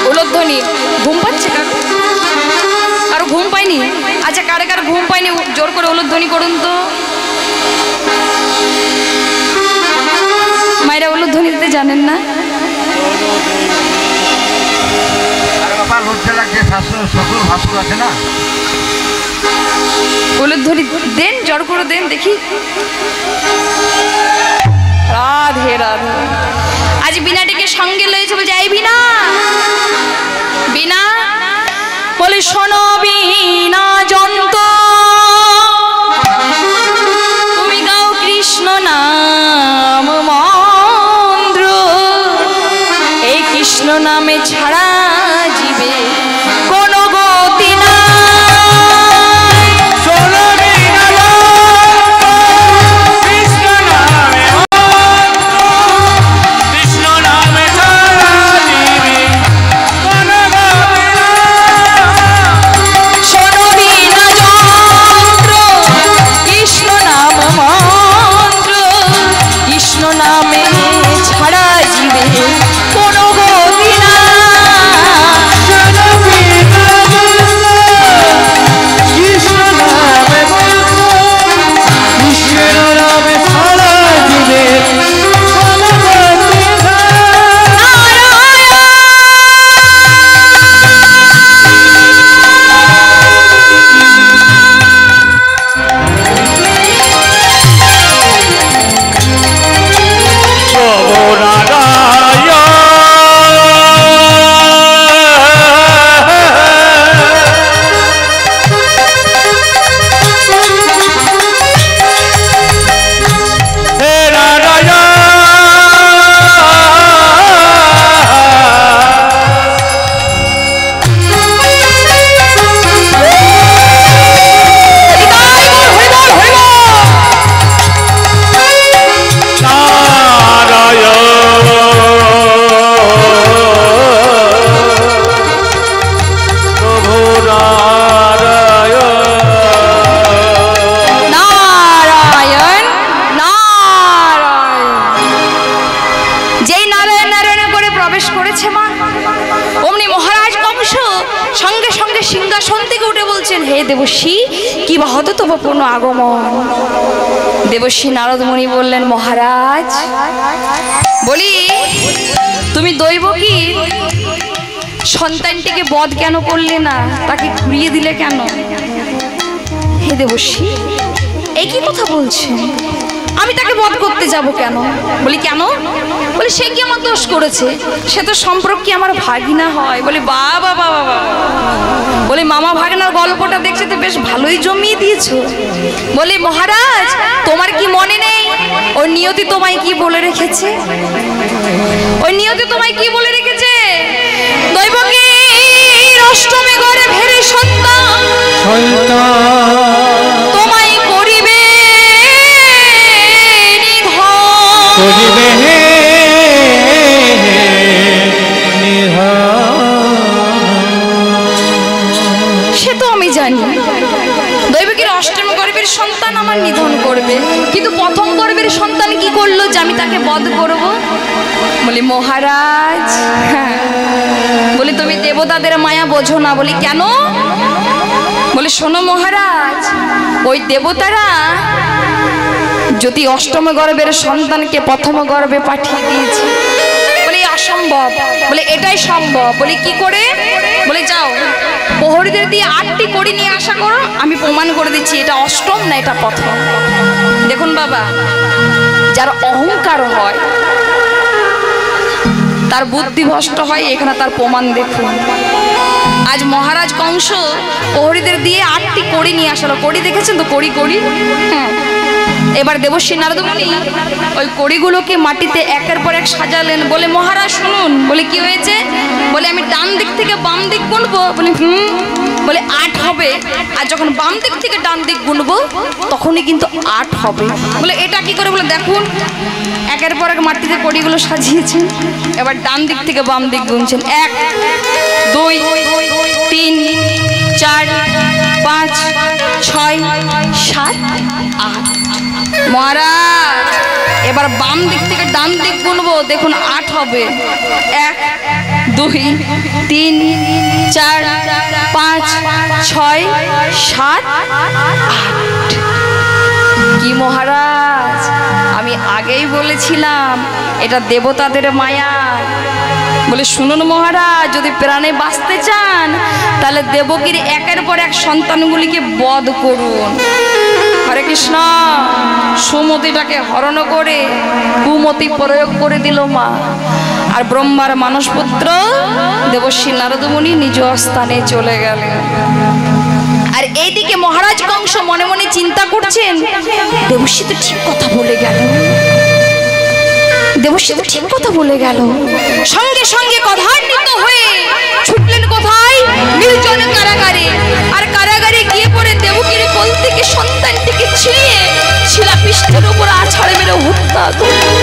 উলধ্বনি ঘুম পাচ্ছে কারো? কারো ঘুম পায়নি? আচ্ছা, কারে কার ঘুম পায়নি জোর করে উলধ্বনি করুন তো। মায়েরা উলধ্বনি দিতে জানেন না? উলধ্বনি দেন, জোর করে দেন দেখি। রাধে রাধে। আজ বিনাটিকে সঙ্গে লয়েছে, বলছে এই বিনা, বিনা বলে শোনো বিনা যন্ত, তুমি গাও কৃষ্ণ নাম মন্ত্র, এই কৃষ্ণ নামে ছাড়া জীবে কোনো গতি না। কৃষ্ণ নামে প্রবেশ করেছে মা, অমনি মহারাজ কংস সঙ্গে সঙ্গে সিংহাসন থেকে উঠে বলছেন, হে দেবশ্রী, কি বা হতো তবু পূর্ণ আগমন। দেবশ্রী নারদ মুনি বললেন, মহারাজ বলি তুমি দৈবকী সন্তানটিকে বধ কেন করলে না, তাকে ঘুরিয়ে দিলে কেন? হে দেবশ্রী, এই কি কথা বলছেন? আমি তাকে বধ করতে যাব কেন? বলি কেন? বলি সে কি আমার দোষ করেছে? সে তো সম্পর্কে আমার ভাগিনা হয়। বলি বাবা বাবা বাবা, বলি মামা ভাগনার গল্পটা দেখছে তো বেশ ভালোই জমিয়ে দিয়েছো। বলি মহারাজ, তোমার কি মনে নেই ওই নিয়তি তোমায় কি বলে রেখেছে? ওই নিয়তি তোমায় কি বলে রেখেছে? দৈবকী অষ্টমী ঘরে ভেরে সন্তান তোমায় করিবে সে তো আমি জানি, দৈবকীর অষ্টম গর্ভের সন্তান আমার নিধন করবে, কিন্তু প্রথম গর্ভের সন্তান কি করলো যে আমি তাকে বধ করব? বলি মহারাজ, হ্যাঁ, বলি তুমি দেবতাদের মায়া বোঝো না। বলি কেন? বলি শোনো মহারাজ, ওই দেবতারা যদি অষ্টম গর্ভের সন্তানকে প্রথম গর্ভে পাঠিয়ে দিয়েছে, বলে অসম্ভব। বলে এটাই সম্ভব। বলি কি করে? বলে যাও প্রহরীদের দিয়ে 8টি কড়ি নিয়ে আসা করো, আমি প্রমাণ করে দিচ্ছি এটা অষ্টম না এটা প্রথম। দেখুন বাবা, যার অহংকার হয় তার বুদ্ধি ভ্রষ্ট হয়, এখানে তার প্রমাণ দেখুন। আজ মহারাজ কংস প্রহরীদের দিয়ে 8টি কড়ি নিয়ে আসালো। কড়ি দেখেছেন তো? কড়ি কড়ি, হ্যাঁ। এবার দেবশ্রী নারদ মুনি ওই কড়িগুলোকে মাটিতে একের পর এক সাজালেন। বলে মহারাজ শুনুন। বলে কি হয়েছে? বলে আমি ডান দিক থেকে বাম দিক গুনবো। বলে বলে 8 হবে, আর যখন বাম দিক থেকে ডান দিক গুনবো তখনই কিন্তু 8 হবে। বলে এটা কি করে? বলে দেখুন, একের পর এক মাটিতে কড়িগুলো সাজিয়েছেন, এবার ডান দিক থেকে বাম দিক গুনছেন। 1 2 3 4 5 6 7 8। মহারাজ এবার বাম দিক থেকে ডান দিক গুনবো, দেখুন 8 হবে। 1 2 3 4 5 6 7 8। কি মহারাজ, আমি আগেই বলেছিলাম এটা দেবতাদের মায়া। বলে শুনুন মহারাজ, যদি প্রাণে বাঁচতে চান তাহলে দেবকীর একের পর এক সন্তানগুলিকে বধ করুন। হরে কৃষ্ণ। সুমতিটাকে হরণ করে কুমতি প্রয়োগ করে দিল মা, আর ব্রহ্মার মানসপুত্র দেবশ্রী নারদ মুনি নিজ স্থানে চলে গেলেন। আর এইদিকে মহারাজ কংস মনে মনে চিন্তা করছেন, দেবশ্রী তো ঠিক কথা বলে গেল, দেবশ্রী তো ঠিক কথা বলে গেল। সঙ্গে সঙ্গে ক্রধান্বিত হয়ে ছুটলেন কোথায়? নির্জন কারাগারে। আর কারাগারে গিয়ে পড়ে দেবকীর কোল থেকে সন্তানটিকে ছিঁড়ে শিলাপৃষ্ঠের উপর আছাড়ে মেরে হত্যা করলেন।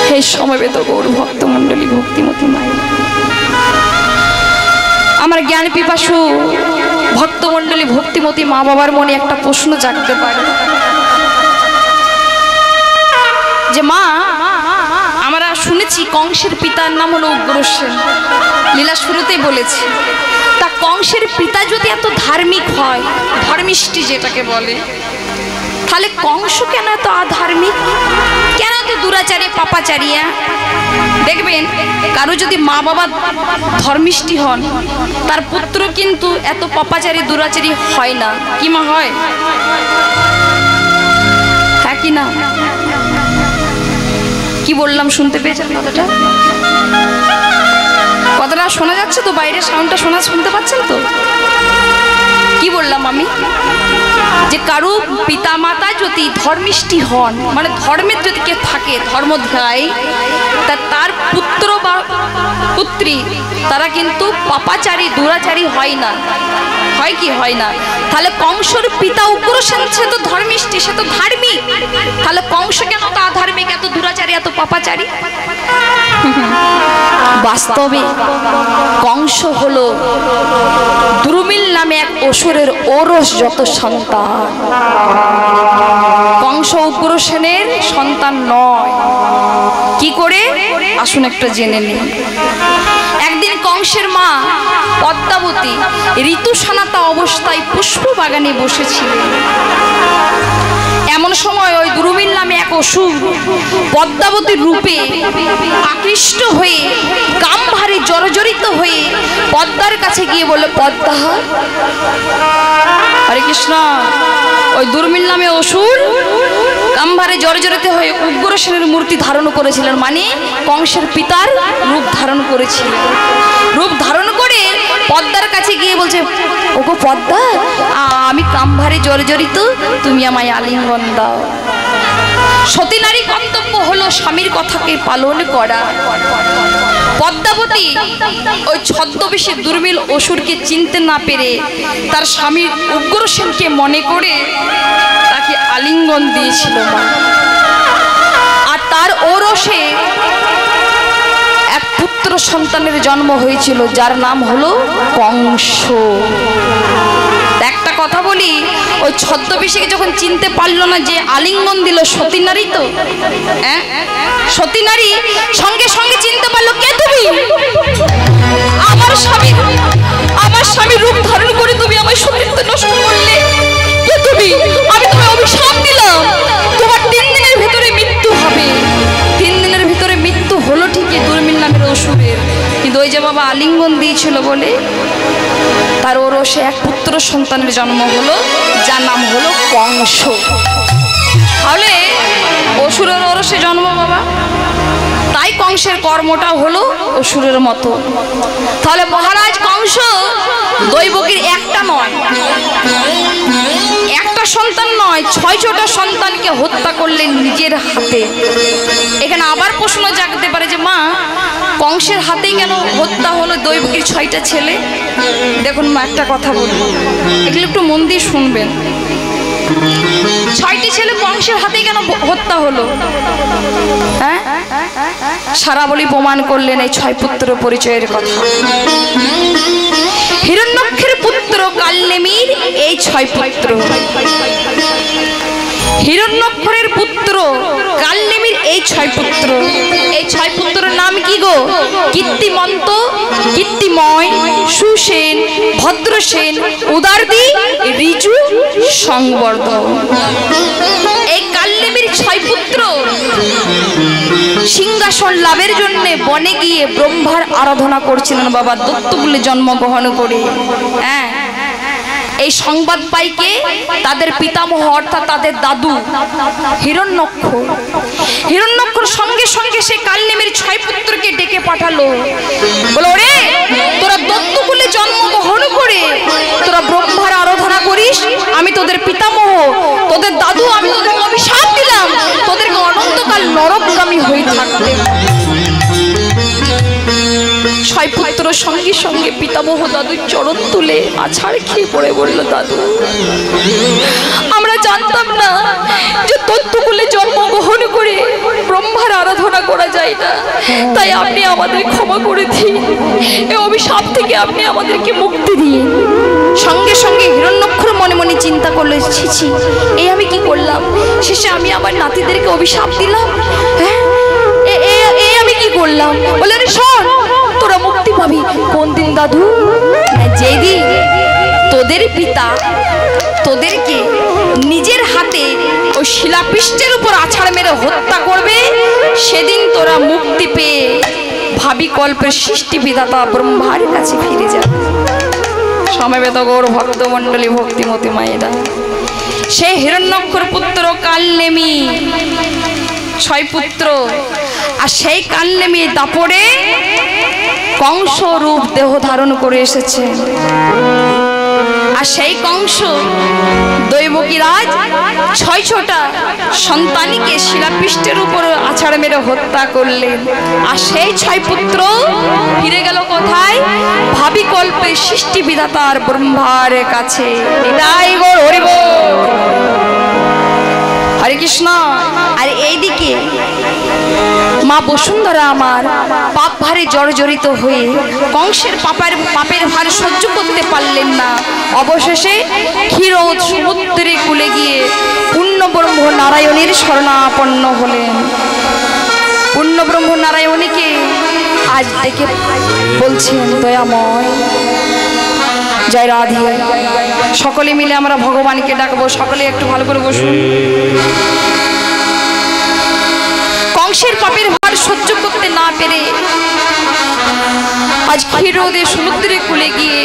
হে সমবেত গৌর ভক্ত মণ্ডলী, ভক্তিমতী মায়ের, আমার জ্ঞান পিপাসু ভক্তমণ্ডলী ভক্তিমতী মা বাবার মনে একটা প্রশ্ন জাগতে পারে যে মা, আমরা শুনেছি কংসের পিতার নাম হলো উগ্রসেন, লীলা শুরুতেই বলেছি। তা কংসের পিতা যদি এত ধার্মিক হয়, ধর্মিষ্ঠি যেটাকে বলে, তাহলে কংস কেন এত আধার্মিক, কেন এত দুরাচারী পাপাচারিয়া? দেখবেন কারো যদি মা বাবা ধর্মিষ্ঠি হন, তার পুত্র কিন্তু এত পাপাচারী দুরাচারী হয় না। কি মা হয়? হ্যাঁ কি না? কি বললাম শুনতে পেয়েছেন কথাটা? কথাটা শোনা যাচ্ছে তো? বাইরের সাউন্ডটা শুনতে পাচ্ছেন তো? কি বললাম আমি? যে কারো পিতা মাতা যদি ধর্মিষ্ঠি হন, মানে ধর্মের যদি কেউ থাকে, ধর্মধ্যায়ী, তা তার পুত্র বা পুত্রী তারা কিন্তু পাপাচারী দুরাচারী হয় না। হয় কি? হয় না। তাহলে কংসর পিতা উগ্রসেন সে তো ধর্মিষ্ঠি, সে তো ধার্মিক, তাহলে কংস কেন তো আধার্মিক, এত দুরাচারী, এত পাপাচারী? বাস্তবে কংস হলো দুর্মিল নামে এক অসুরের ওরস যত সন্তান। কংস উগ্রসেনের সন্তান নয়। কি করে? আসুন একটা জেনে নিই। একদিন কংসের মা পদ্মাবতী ঋতু সানাতা অবস্থায় পুষ্প বাগানে বসেছিলেন। এমন সময় ওই দুর্মিল নামে এক অসুর পদ্মাবতীর রূপে আকৃষ্ট হয়ে কামভারে জর্জরিত হয়ে পদ্মার কাছে গিয়ে বলল, পদ্মা। হরে কৃষ্ণ। ওই দুর্মিল নামে অসুর কামভারে জর্জরিত হয়ে উগ্রসেনের মূর্তি ধারণ করেছিলেন, মানে কংসের পিতার রূপ ধারণ করেছিলেন। রূপ ধারণ করে পদ্মার কাছে গিয়ে বলছে, ওগো পদ্মা, আমি কামভারে জর্জরিত, তুমি আমায় আলিঙ্গন দাও। সতী নারী কর্তব্য হলো স্বামীর কথাকে পালন করা। পদ্মাবতী ওই ছদ্মবেশে দুর্মিল অসুরকে চিনতে না পেরে তার স্বামীর উগ্রসেনকে মনে করে তাকে আলিঙ্গন দিয়েছিল। আর তার ওরসে এক পুত্র সন্তানের জন্ম হয়েছিল, যার নাম হলো কংস। একটা কথা বলি, ওই ছদ্মবেশীকে যখন চিনতে পারলো না যে আলিঙ্গন দিল সতী নারী, তো সতী নারী সঙ্গে সঙ্গে চিনতে পারলো, কে তুমি? আমার স্বামী, আমার স্বামীর রূপ ধারণ করে তুমি আমার সতীত্ব নষ্ট করলে। কে তুমি? আমি তোমায় অভিশাপ দিলাম, তোমার 3 দিনের ভিতরে মৃত্যু হবে। 3 দিনের ভিতরে মৃত্যু হলো ঠিকই দুর্মিল নামের অসুরের, কিন্তু ওই যে বাবা আলিঙ্গন দিয়েছিল বলে তার ওরসে এক পুত্র সন্তানের জন্ম হলো, যার নাম হলো কংস। তাহলে অসুরের ওরসে জন্ম বাবা, তাই কংসের কর্মটা হলো অসুরের মতো। তাহলে মহারাজ কংস দৈবকীর একটা নয়, একটা সন্তান নয়, 6টা সন্তানকে হত্যা করলেন নিজের হাতে। এখানে আবার প্রশ্ন জাগতে পারে যে মা, কংসের হাতেই কেন হত্যা হলো দৈবকীর 6টা ছেলে? দেখুন মা, একটা কথা বলবো, এগুলো একটু মন দিয়ে শুনবেন। 6টি ছেলে কংসের হাতেই কেন হত্যা হলো? হ্যাঁ, সারা বলি প্রমাণ করলেন এই 6 পুত্র পরিচয়ের কথা। হিরণ্যক্ষের পুত্র কালনেমির এই 6 পুত্র, হিরণ্যক্ষরের পুত্র কালনেমির এই 6 পুত্র। এই 6 পুত্রের নাম কি গো? কীর্তিমন্ত, কীর্তিময়, সুসেন, ভদ্রসেন, উদারদি, ঋজু, সংবর্ধন। এই কালনেমির 6 পুত্র সিংহাসন লাভের জন্য বনে গিয়ে ব্রহ্মার আরাধনা করছিলেন বাবা, দত্তকুলে জন্মগ্রহণ করে। হ্যাঁ, এই সংবাদ পাইকে তাদের পিতামহ অর্থাৎ তাদের দাদু হিরণ্যক্ষর, হিরণ্যক্ষর সঙ্গে সঙ্গে সে কালনেমির 6 পুত্রকে ডেকে পাঠালো, বলো রে, তোরা দত্তকুলে জন্মগ্রহণ করে তোরা ব্রহ্মার আরাধনা করিস, আমি তোদের পিতামহ, তোদের দাদু, আমি তোদের অভিশাপ দিলাম, তোদেরকে অনন্তকাল নরকগামী হয়ে থাকতে। 6 পুত্র সঙ্গে সঙ্গে পিতামহ দাদুর চরণ তুলে আছাড় খেয়ে পড়ে বলল, দাদু, আমরা জানতাম না যে দত্তকুলে জন্মগ্রহণ করে ব্রহ্মার আরাধনা করা যায় না, তাই আপনি আমাদের ক্ষমা করে দিন, এই অভিশাপ থেকে আপনি আমাদেরকে মুক্তি দিন। সঙ্গে সঙ্গে হিরণ্যক্ষর মনে মনে চিন্তা করলো, ছি ছি, এই আমি কি করলাম? শেষে আমি আমার নাতিদেরকে অভিশাপ দিলাম। হ্যাঁ, এই আমি কি করলাম? বলে, আরে শোন, তোরা মুক্তি পাবি কোন দিন দাদু? যেদিন তোদের পিতা তোদেরকে নিজের হাতে ওই শিলাপৃষ্ঠের উপর আছাড় মেরে হত্যা করবে, সেদিন তোরা মুক্তি পেয়ে ভাবি কল্পের সৃষ্টি বিধাতা ব্রহ্মার কাছে ফিরে যাবে। সমবেত গৌর ভক্তমণ্ডলী, ভক্তিমতী মায়েরা, সেই হিরণ্যক্ষর পুত্র কালনেমি 6 পুত্র, আর সেই কালনেমি দাপড়ে কংস রূপ দেহ ধারণ করে এসেছে। আর সেই কংস দৈবকীরাজ 6টা সন্তানকে শিলাপৃষ্ঠের উপর আছাড় মেরে হত্যা করলেন। আর সেই 6 পুত্র ফিরে গেল কোথায়? ভাবি কল্পে সৃষ্টি বিধাতার ব্রহ্মার কাছে। এটাই গো হরি বল, হরে কৃষ্ণ। আর এইদিকে মা বসুন্ধরা আমার পাপ ভারে জর্জরিত হয়ে কংসের পাপের ভার সহ্য করতে পারলেন না, অবশেষে ক্ষীরোদ সমুদ্রে কুলে গিয়ে পূর্ণ ব্রহ্ম নারায়ণের শরণাপন্ন হলেন। পূর্ণ ব্রহ্ম নারায়ণীকে আজ ডেকে বলছেন দয়াময় জয় রাধে। সকলে মিলে আমরা ভগবানকে ডাকবো, সকলে একটু ভালো করে বসুন। কংসের পাপের ভার সহ্য করতে না পেরে আজ ক্ষীরোদে সমুদ্রে কুলে গিয়ে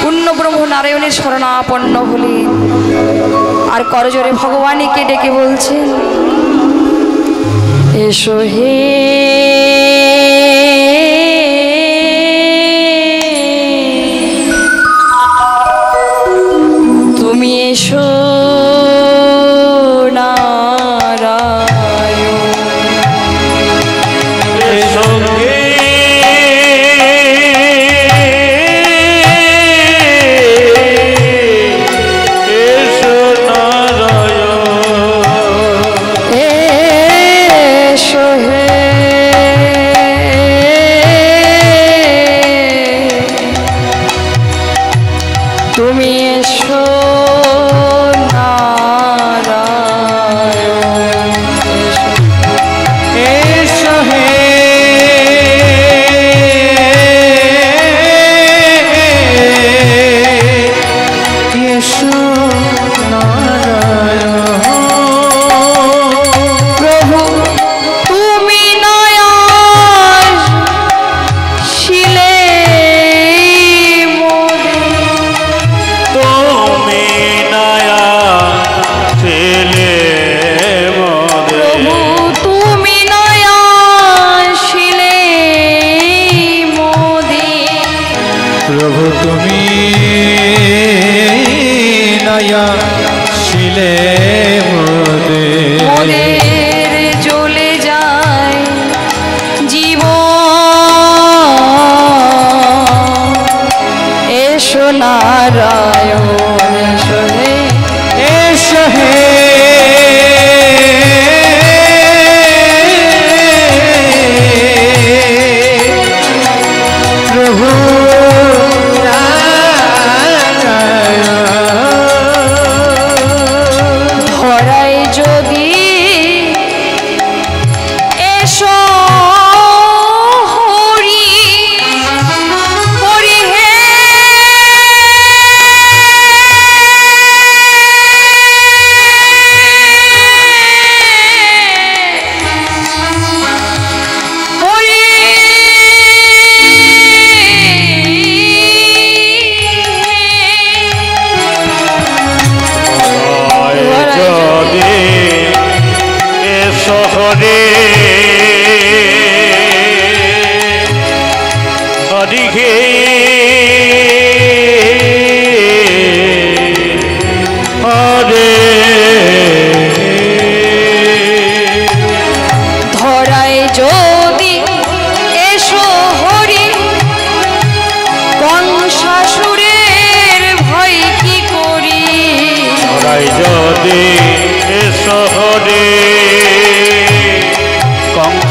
পূর্ণ ব্রহ্ম নারায়ণের শরণাপন্ন হলেন আর করজোরে ভগবানকে ডেকে বলছেন এসো হে তুমি এসো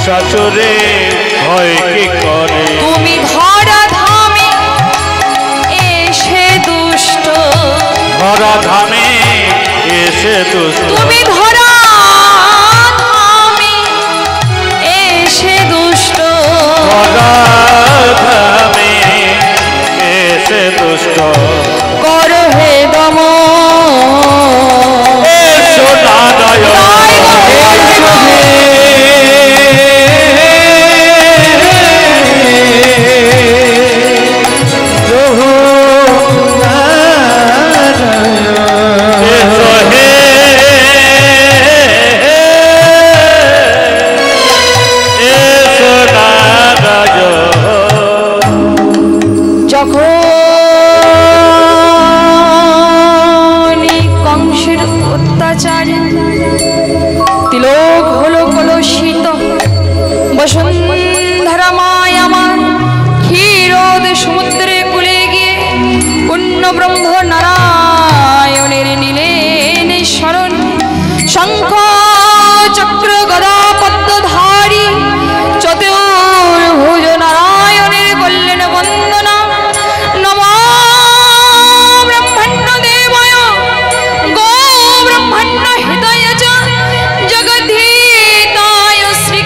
শাশুড়ে ভয় কি করে তুমি ধরা ধামে এসে দুষ্ট ধরা ধামে এসে দুষ্ট তুমি ধরা ধামে এসে দুষ্ট ধরা ধামে এসে দুষ্ট করো হে দম এসো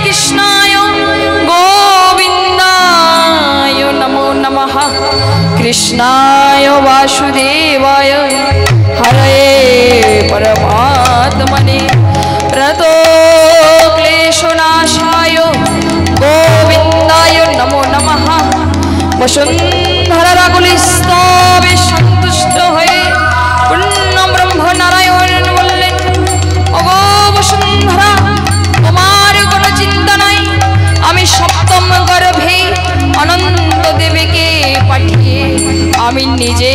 Krishna कृष्णाय वासुदेवाय हरये परमात्मने प्रतो क्लेशनाशाय गोविन्दाय नमो नमः। वसुन्धरा रागुलिस्तवे सन्तुष्ट हये पूर्ण ब्रह्म नारायण বললেন, ওগো বসুন্ধরা, তোমার কোনো চিন্তা নাই, আমি সপ্তম গর্ভে অনন্ত দেবীকে পাঠিয়ে আমি নিজে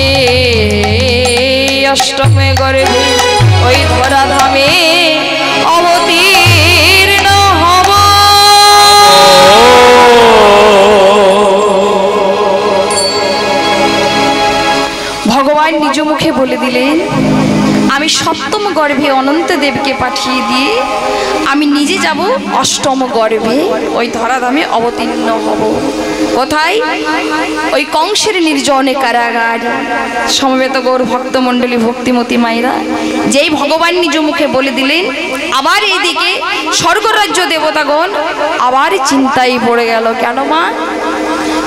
অষ্টমে গর্ভে ওই ধরাধামে অবতীর্ণ হব। ভগবান নিজ মুখে বলে দিলেন, আমি সপ্তম গর্ভে অনন্ত দেবকে পাঠিয়ে দিয়ে আমি নিজে যাব অষ্টম গর্ভে ওই ধরাধামে অবতীর্ণ হব। কোথায়? ওই কংসের নির্জনে কারাগার। সমবেত গৌর ভক্তমণ্ডলী, ভক্তিমতী মায়েরা, যেই ভগবান নিজ মুখে বলে দিলেন, আবার এইদিকে স্বর্গরাজ্য দেবতাগণ আবার চিন্তায় পড়ে গেল। কেন মা?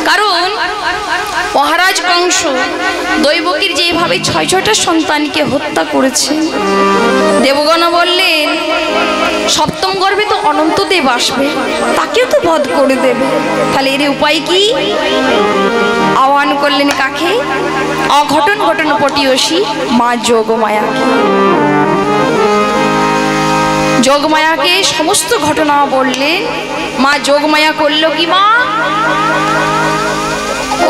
কারণ মহারাজ কংস দৈবকীর যেভাবে ৬টা সন্তানকে হত্যা করেছে, দেবগণ বললেন সপ্তম গর্ভে তো অনন্ত দেব আসবে, তাকেও তো বধ করে দেবে, তাহলে এর উপায় কি? আহ্বান করলেন কাকে? অঘটন ঘটন পটিয়সী মা যোগমায়াকে। যোগমায়াকে সমস্ত ঘটনা বললেন। মা যোগমায়া করল কি? মা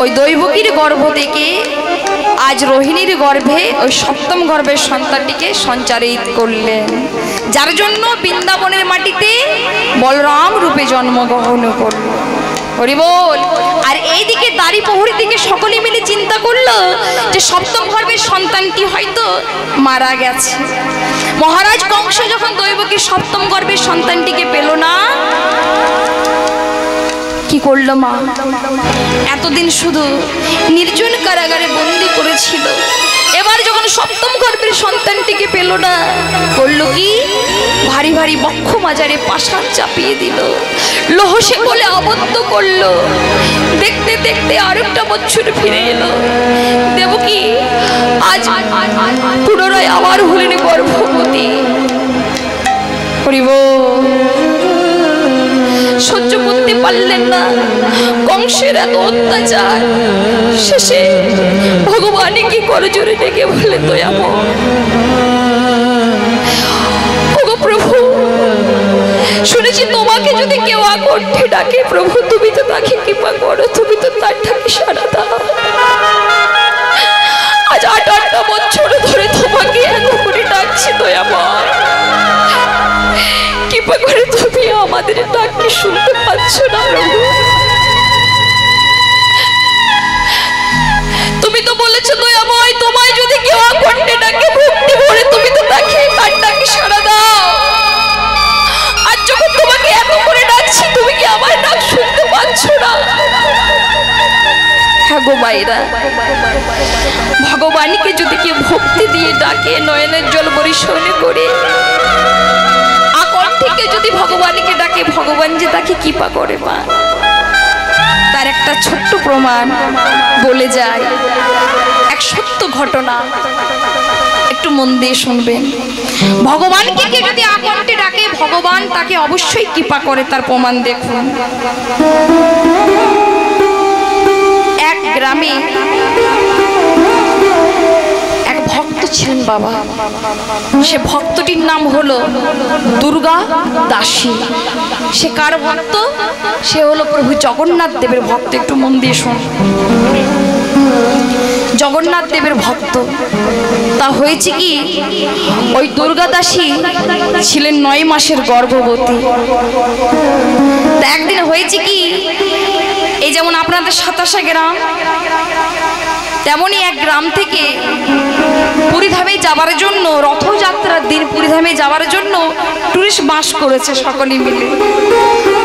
ওই দৈবকীর গর্ভ থেকে আজ রোহিণীর গর্ভে ওই সপ্তম গর্ভের সন্তানটিকে সঞ্চারিত করলেন, যার জন্য বৃন্দাবনের মাটিতে বলরাম রূপে জন্মগ্রহণ করল। হরি বল। আর এইদিকে দাড়ি প্রহরী দিকে সকলে মিলে চিন্তা করলো যে সপ্তম গর্ভের সন্তানটি হয়তো মারা গেছে। মহারাজ কংস যখন দৈবকীর সপ্তম গর্ভের সন্তানটিকে পেল না, কি করলো মা? এতদিন শুধু নির্জন কারাগারে বন্দি করেছিল, এবার যখন সপ্তম গর্ভের সন্তানটিকে পেল না, করলো কি? ভারী ভারী বক্ষ মাজারে পাষাণ চাপিয়ে দিল, লোহসে বলে আবদ্ধ করলো। দেখতে দেখতে আরেকটা বছর ফিরে এলো। দেবকী আজ পুনরায় আবার হলেন গর্ভবতী। করিব সহ্য করতে পারলেন না কংসের এত অত্যাচার। শেষে ভগবানই কি করে জোরে ডেকে বলে, ওগো প্রভু, শুনেছি তোমাকে যদি কেউ আকণ্ঠে ডাকে, প্রভু তুমি তো তাকে কৃপা করো, তুমি তো তার ডাকে সাড়া দাও। আজ ৮ বছর ধরে তোমাকে এত করে ডাকছি, দয়াময় কৃপা করে তুমি আমাদের ডাককে শুনতে পাচ্ছ না প্রভু? তুমি তো বলেছো দয়াময়, তোমায় যদি কেউ আকণ্ঠে ডাকে ভক্তি ভরে তুমি তো তাকে তার ডাকে সাড়া দাও। আর যখন তোমাকে এত করে ডাকছি, তুমি কি আমার ডাক শুনতে পাচ্ছ না? হ্যাঁ গো মায়েরা, ভগবানকে যদি কেউ ভক্তি দিয়ে ডাকে, নয়নের জল বরিশন করে থেকে যদি ভগবানকে ডাকে, ভগবান যে তাকে কৃপা করে মা, তার একটা ছোট্ট প্রমাণ বলে যায়। এক সত্য ঘটনা, একটু মন দিয়ে শুনবেন। ভগবানকে কেউ যদি আকণ্ঠে ডাকে, ভগবান তাকে অবশ্যই কৃপা করে, তার প্রমাণ দেখুন। এক গ্রামে এক ভক্ত ছিলেন বাবা। সে ভক্তটির নাম হলো দুর্গা দাসী। সে কার ভক্ত? সে হলো প্রভু জগন্নাথ দেবের ভক্ত। একটু মন দিয়ে শুন। জগন্নাথ দেবের ভক্ত। তা হয়েছে কি, ওই দুর্গা দাসী ছিলেন 9 মাসের গর্ভবতী। তা একদিন হয়েছে কি, এই যেমন আপনাদের 27 গ্রাম, তেমনই এক গ্রাম থেকে পুরীধামে যাবার জন্য, রথযাত্রার দিন পুরীধামে যাওয়ার জন্য টুরিস্ট বাস করেছে সকলে মিলে।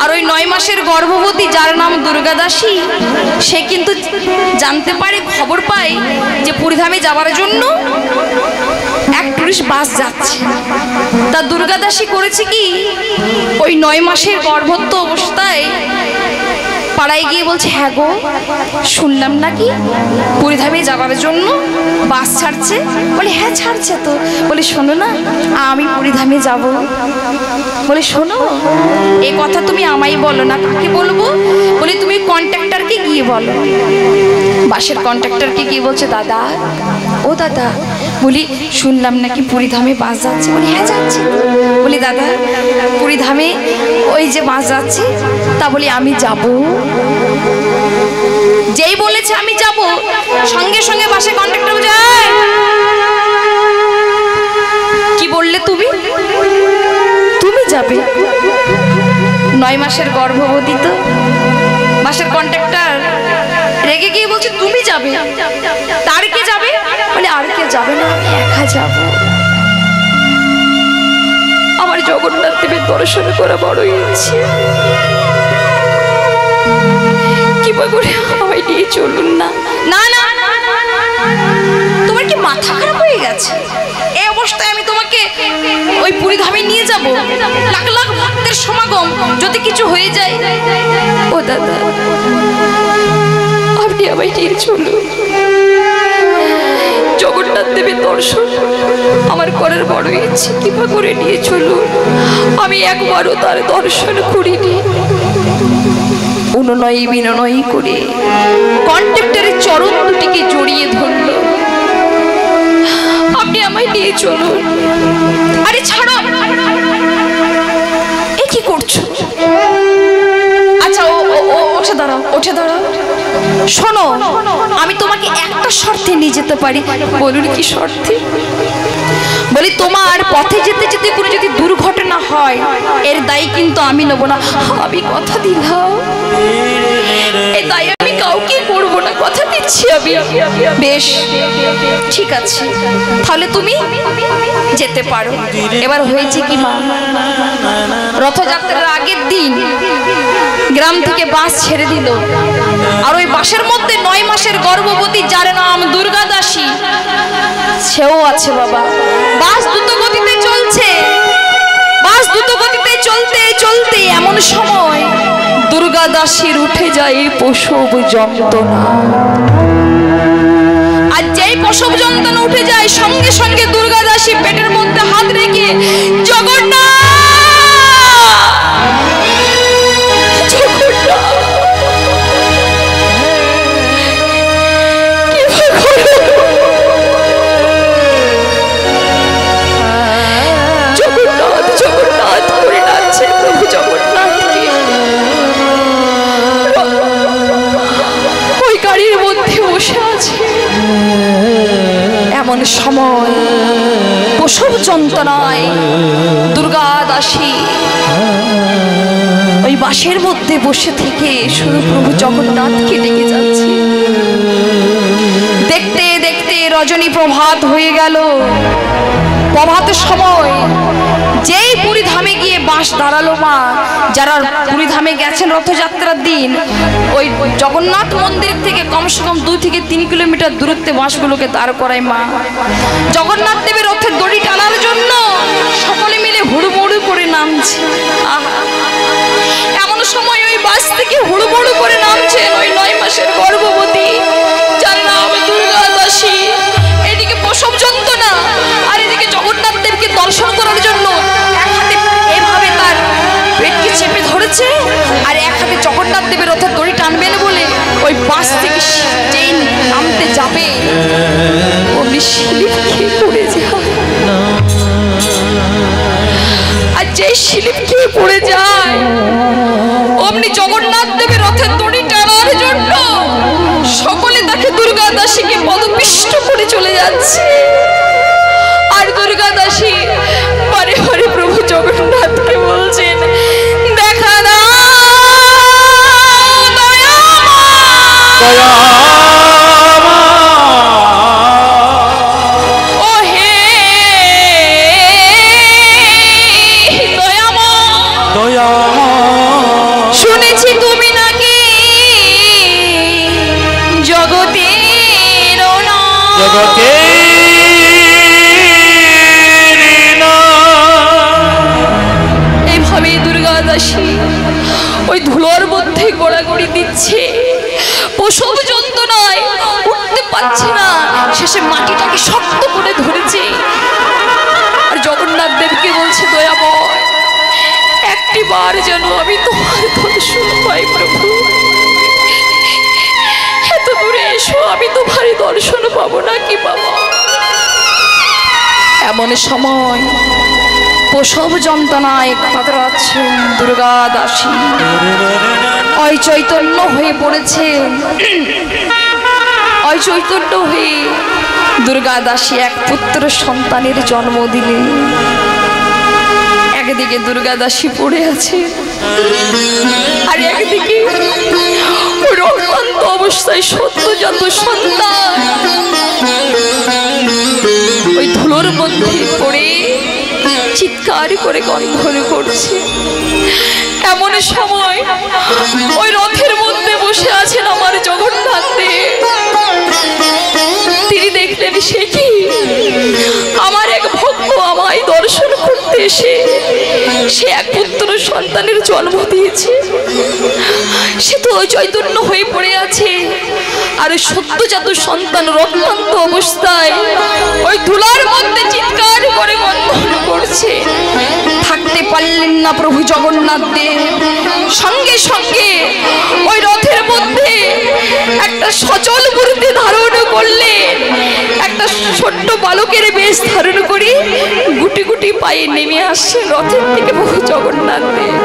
আর ওই 9 মাসের গর্ভবতী যার নাম দুর্গা দাসী, সে কিন্তু জানতে পারে, খবর পায় যে পুরীধামে যাওয়ার জন্য এক টুরিস্ট বাস যাচ্ছে। তা দুর্গা দাসী করেছে কি, ওই 9 মাসের গর্ভস্থ অবস্থায় পাড়ায় গিয়ে বলছে, হ্যাঁ গো শুনলাম নাকি পুরীধামে যাবার জন্য বাস ছাড়ছে। বলে হ্যাঁ ছাড়ছে তো। বলে শোনো না, আমি পুরীধামে যাব। বলে শোনো, এই কথা তুমি আমায় বলো না, কাকে বলবো? বলে তুমি কন্ট্রাক্টরকে গিয়ে বলো। বাসের কন্ট্রাক্টরকে গিয়ে বলছে, দাদা ও দাদা, বলি শুনলাম নাকি পুরীধামে বাস যাচ্ছে। বলি হ্যাঁ যাচ্ছে। বলি দাদা পুরীধামে ওই যে বাস যাচ্ছে, তা বলি আমি যাব। যেই বলেছে আমি যাব, সঙ্গে সঙ্গে বাসের কন্ট্রাক্টর বলছে, কি বললে তুমি? তুমি যাবে? 9 মাসের গর্ভবতী তো। বাসের কন্ট্রাক্টর রেগে গিয়ে বলছে, তুমি যাবে? তার কে যাবে? বলে আর কে যাবে না, আমি একা যাব। আমার জগন্নাথ দেবের দর্শন করা বড় ইচ্ছে, কি করে আমায় নিয়ে চলুন না। না না, তোমার কি মাথা খারাপ হয়ে গেছে? এই অবস্থায় আমি তোমাকে ওই পুরীধামে নিয়ে যাব? লাখ লাখ ভক্তের সমাগম, যদি কিছু হয়ে যায়। ও দাদা আপনি আমায় নিয়ে চলুন, জগন্নাথ দেবের দর্শন আমার করার বড় ইচ্ছে, কৃপা করে নিয়ে চলুন। আমি একবারও তার দর্শন করিনি। অনুনয় বিনয় করে কন্ট্রাক্টরের চরণ দুটিকে জড়িয়ে ধরল, আপনি আমায় নিয়ে চলুন। আরে ছাড়ো, এ কি করছো? আচ্ছা ওঠে দাঁড়াও, ওঠে দাঁড়াও। শোনো, আমি তোমাকে একটা শর্তে নিয়ে যেতে পারি। বলুন কি শর্তে? বলি তোমার পথে যেতে যেতে কোনো যদি দুর্ঘটনা হয়, এর দায়ী কিন্তু আমি নেব না। আমি কথা দিলাম, এই দায়ী আমি কাউকে করবো না, কথা দিচ্ছি আমি। বেশ ঠিক আছে, তাহলে তুমি যেতে পারো। এবার হয়েছে কি মা, রথযাত্রার আগের দিন গ্রাম থেকে বাস ছেড়ে দিল, আর ওই বাসের মধ্যে 9 মাসের গর্ভবতী, যার নাম দুর্গা দাসী, সেও আছে বাবা। বাস দ্রুত গতিতে চলছে, বাস দ্রুত গতিতে চলতে চলতে এমন সময় দুর্গা দাসীর উঠে যায় প্রসব যন্ত্রণা। আর যেই প্রসব যন্ত্রণা উঠে যায়, সঙ্গে সঙ্গে দুর্গা দাসী পেটের মধ্যে হাত রেখে জগন্নাথ সময় প্রসব যন্ত্রণায় দুর্গা দাসী ওই বাসের মধ্যে বসে থেকে শুধু প্রভু জগন্নাথকে ডেকে যাচ্ছে। দেখতে দেখতে রজনী প্রভাত হয়ে গেল। প্রভাতের সময় যেই পুরীধামে গিয়ে বাস দাঁড়ালো মা, যারা পুরীধামে গেছেন রথযাত্রার দিন, ওই জগন্নাথ মন্দির থেকে কমসে কম 2 থেকে 3 কিলোমিটার দূরত্বে বাসগুলোকে দাঁড় করায় মা। জগন্নাথ দেবের রথের দড়ি টানার জন্য সকলে মিলে হুড়ুমুড়ু করে নামছে। এমন সময় ওই বাস থেকে হুড়ুমুড়ু করে নামছে ওই 9 মাসের গর্ভবতী, যার নাম দুর্গা দাসী। এদিকে প্রসব যন্ত্রণা, আর এদিকে জগন্নাথ দেবকে দর্শন করার জন্য এক হাতে এভাবে তার পেটকে চেপে ধরেছে, আর এক হাতে জগন্নাথ দেবের রথের দড়ি টানবেন বলে ওই বাস থেকে যেই নামতে যাবে অমনি স্লিপ খেয়ে পড়ে যায়। আর যেই স্লিপ খেয়ে পড়ে যায় অমনি জগন্নাথ দেবের রথের দড়ি টানার জন্য সকলে তাকে দুর্গা দাসীকে পদপিষ্ট করে চলে যাচ্ছে। আর দুর্গা দাসী বারে বারে প্রভু জগন্নাথকে বলছেন, দেখা দাও ও হে শুনেছি তুমি নাকি জগতের এইভাবে দুর্গা দাসী ওই ধুলোর মধ্যে মধ্যে গোড়াগড়ি দিচ্ছে, প্রসব যন্ত্রণায় উঠতে পারছে না, শেষে মাটিটাকে শক্ত করে ধরেছে। আর জগন্নাথ দেবকে বলছে, দয়াময় একটি বার যেন আমি তোমার দর্শন পাই প্রভু, এত দূরে এসো, আমি তোমার দর্শন পাবো না কি পাবো। এমন সময় প্রসব যন্ত্রণায় কাতরাচ্ছেন দুর্গা দাসী, অচৈতন্য হয়ে পড়েছে। অচৈতন্য হয়ে দুর্গা দাসী এক পুত্র সন্তানের জন্ম দিলেন। একদিকে দুর্গা দাসী পড়ে আছে, আর একদিকে রক্তান্ত অবস্থায় সদ্যজাত সন্তান ওই ধুলোর মধ্যে পড়ে চিৎকার করে গন্ধন করছে। এমন সময় ওই রথের মধ্যে বসে আছেন আমার জগন্নাথ দেব। তিনি দেখলেন, সে কি আমার এক ভক্ত আমায় দর্শন করতে এসে সে এক পুত্র সন্তানের জন্ম দিয়েছে, সে তো চৈতন্য হয়ে পড়ে আছে, আর সদ্যজাত সন্তান রক্তান্ত অবস্থায় ওই ধুলার মধ্যে চিৎকার করে গন্ধন করছে। থাকতে পারলেন না প্রভু জগন্নাথ দেব, সঙ্গে সঙ্গে ওই রথের মধ্যে একটা সচল মূর্তি ধারণ করলেন। একটা ছোট্ট বালকের বেশ ধারণ করে গুটি গুটি পায়ে নেমে আসছে রথের থেকে প্রভু জগন্নাথ দেব।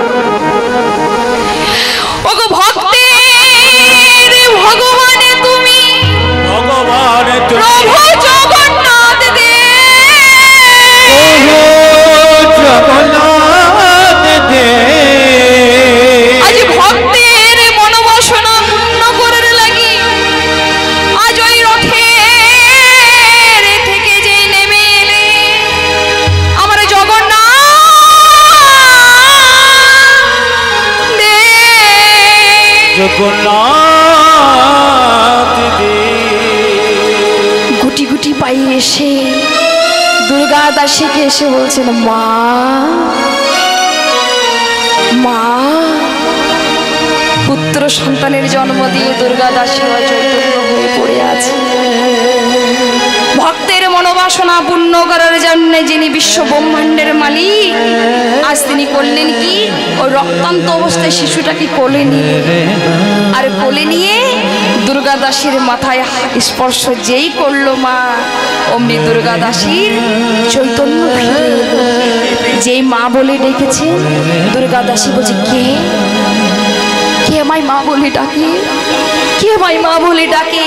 ওগো ভক্তের ভগবান তুমি, ভগবান প্রভু জগন্নাথ দেব, জগন্নাথ দেব। আজ ভক্তের মনোবাসনা পূর্ণ করার লাগি আজ ওই রথের থেকে যে নেমে এলে আমার জগন্নাথ দেব। জগন্নাথ গুটি গুটি পায়ে এসে দুর্গা দাসীকে এসে বলছেন, মা মা। পুত্র সন্তানের জন্ম দিয়ে দুর্গা দাসী অচৈতন্য হয়ে পড়ে আছে। ভক্তের মনোবাসনা পূর্ণ করার জন্য যিনি বিশ্ব ব্রহ্মাণ্ডের মালিক, আজ তিনি করলেন কি, ওই রক্তান্ত অবস্থায় শিশুটাকে কোলে নিয়ে, আর কোলে নিয়ে দুর্গা দাসীর মাথায় স্পর্শ যেই করলো মা, অমনি দুর্গা দাসীর চৈতন্য ফিরে এলো। যেই মা বলে ডেকেছে, দুর্গা দাসী বলছে, কে কে আমায় মা বলে ডাকে, কে আমায় মা বলে ডাকে।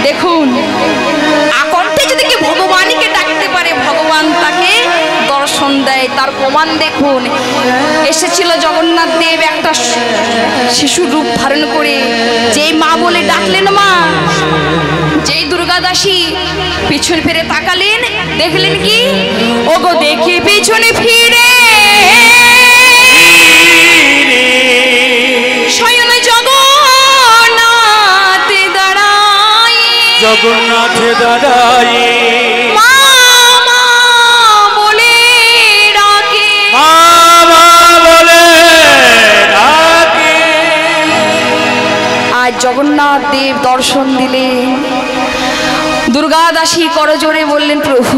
দেখুন, আকণ্ঠে যদি কি ভগবানকে ডাকতে পারে, ভগবান তাকে দর্শন দেয়। তার প্রমাণ দেখুন, এসেছিল জগন্নাথ দেব একটা শিশুর রূপ ধারণ করে, যেই মা বলে ডাকলেন মা, যেই দুর্গা দাসী পিছন ফিরে তাকালেন, দেখলেন কি, ওগো দেখে পিছনে ফিরে স্বয়ং জগন্নাথ দাঁড়ায়, জগন্নাথ দাঁড়ায় মা মা বলে ডাকে, মা বলে ডাকে। আজ জগন্নাথ দেব দর্শন দিলেন। দুর্গা দাসী করজোরে বললেন, প্রভু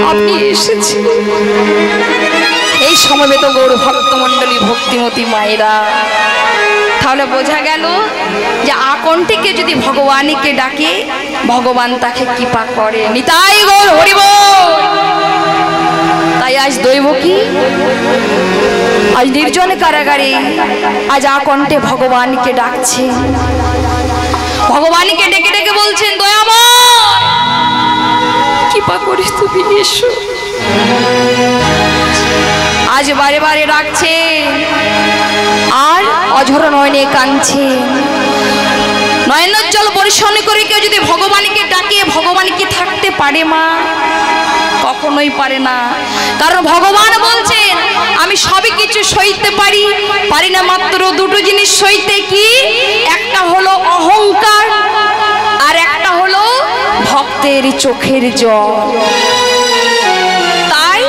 আপনি এসেছেন। এই সমবেত গৌর ভক্তমণ্ডলী ভক্তিমতী মায়েরা, তাহলে বোঝা গেল যে আকণ্ঠে যদি ভগবানকে ডাকে, ভগবান তাকে কৃপা করে। নিতাই গৌর হরি বল। তাই আজ দৈব কি, আজ নির্জন কারাগারে আজ আকণ্ঠে ভগবানকে ডাকছে, ভগবানকে ডেকে ডেকে বলছেন, দয়াময় কৃপা করিস তুমি এসো। আজ বারে বারে ডাকছে, আর অঝর নয়নে কাঁদছে। নয়নোজ্জ্বল পরিশ্রম করে কেউ যদি ভগবানকে ডাকে, ভগবান কি থাকতে পারে মা? কখনোই পারে না। কারণ ভগবান বলছেন, আমি সবই কিছু সইতে পারি, পারি না মাত্র দুটো জিনিস সইতে। কি? একটা হলো অহংকার, আর একটা হলো ভক্তের চোখের জল। তাই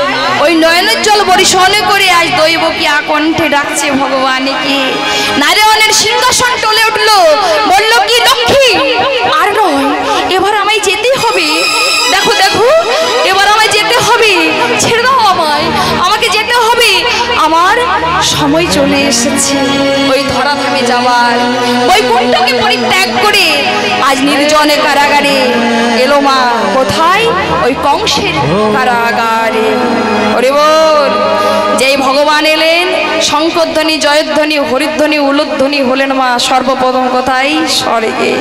ওই নয়নোজ্জ্বল জল বরিশনে করে আজ দৈবকী আকণ্ঠে ডাকছে ভগবানকে। নারায়ণের সিংহাসন টলে উঠলো, বলল কি লক্ষ্মী, আর নয়, এবার আমায় যেতে হবে। দেখো দেখো, এবার আমায় যেতে হবে, ছেড়ে দাও আমায়, আমাকে যেতে হবে, আমার সময় চলে এসেছে ওই ধরাধামে যাওয়ার। বৈকুণ্ঠকে পরিত্যাগ করে আজ নির্জনে কারাগারে এলো মা। কোথায়? ওই কংসের কারাগারে। ওরে বল, যেই ভগবান এলেন, শঙ্করধ্বনি, জয়ধ্বনি, হরিধ্বনি, উলুধ্বনি হলেন মা সর্বপ্রথম কোথায়? স্বর্গে।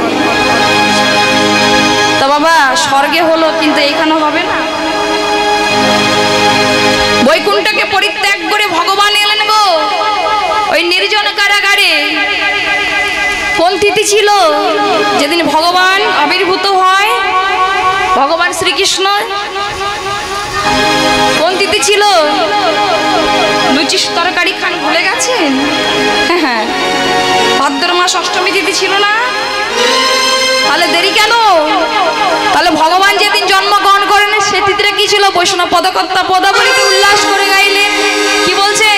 তা বাবা, স্বর্গে হলো, কিন্তু এইখানে হবে না। বৈকুণ্ঠকে পরিত্যাগ করে ভগবান এলেন গো ওই নির্জন কারাগারে। কোন তিথি ছিল যেদিন ভগবান আবির্ভূত হয়? ভগবান শ্রীকৃষ্ণ কোন তিথি ছিল? লুচি তরকারি খান ভুলে গেছেন? হ্যাঁ, ভাদ্র মাস অষ্টমী তিথি ছিল না? তাহলে দেরি কেন? তাহলে ভগবান যেদিন জন্মগ্রহণ করেন সে তিথিটা কি ছিল? বৈষ্ণব পদকর্তা পদাবলীতে উল্লাস করে গাইলেন। কি বলছে?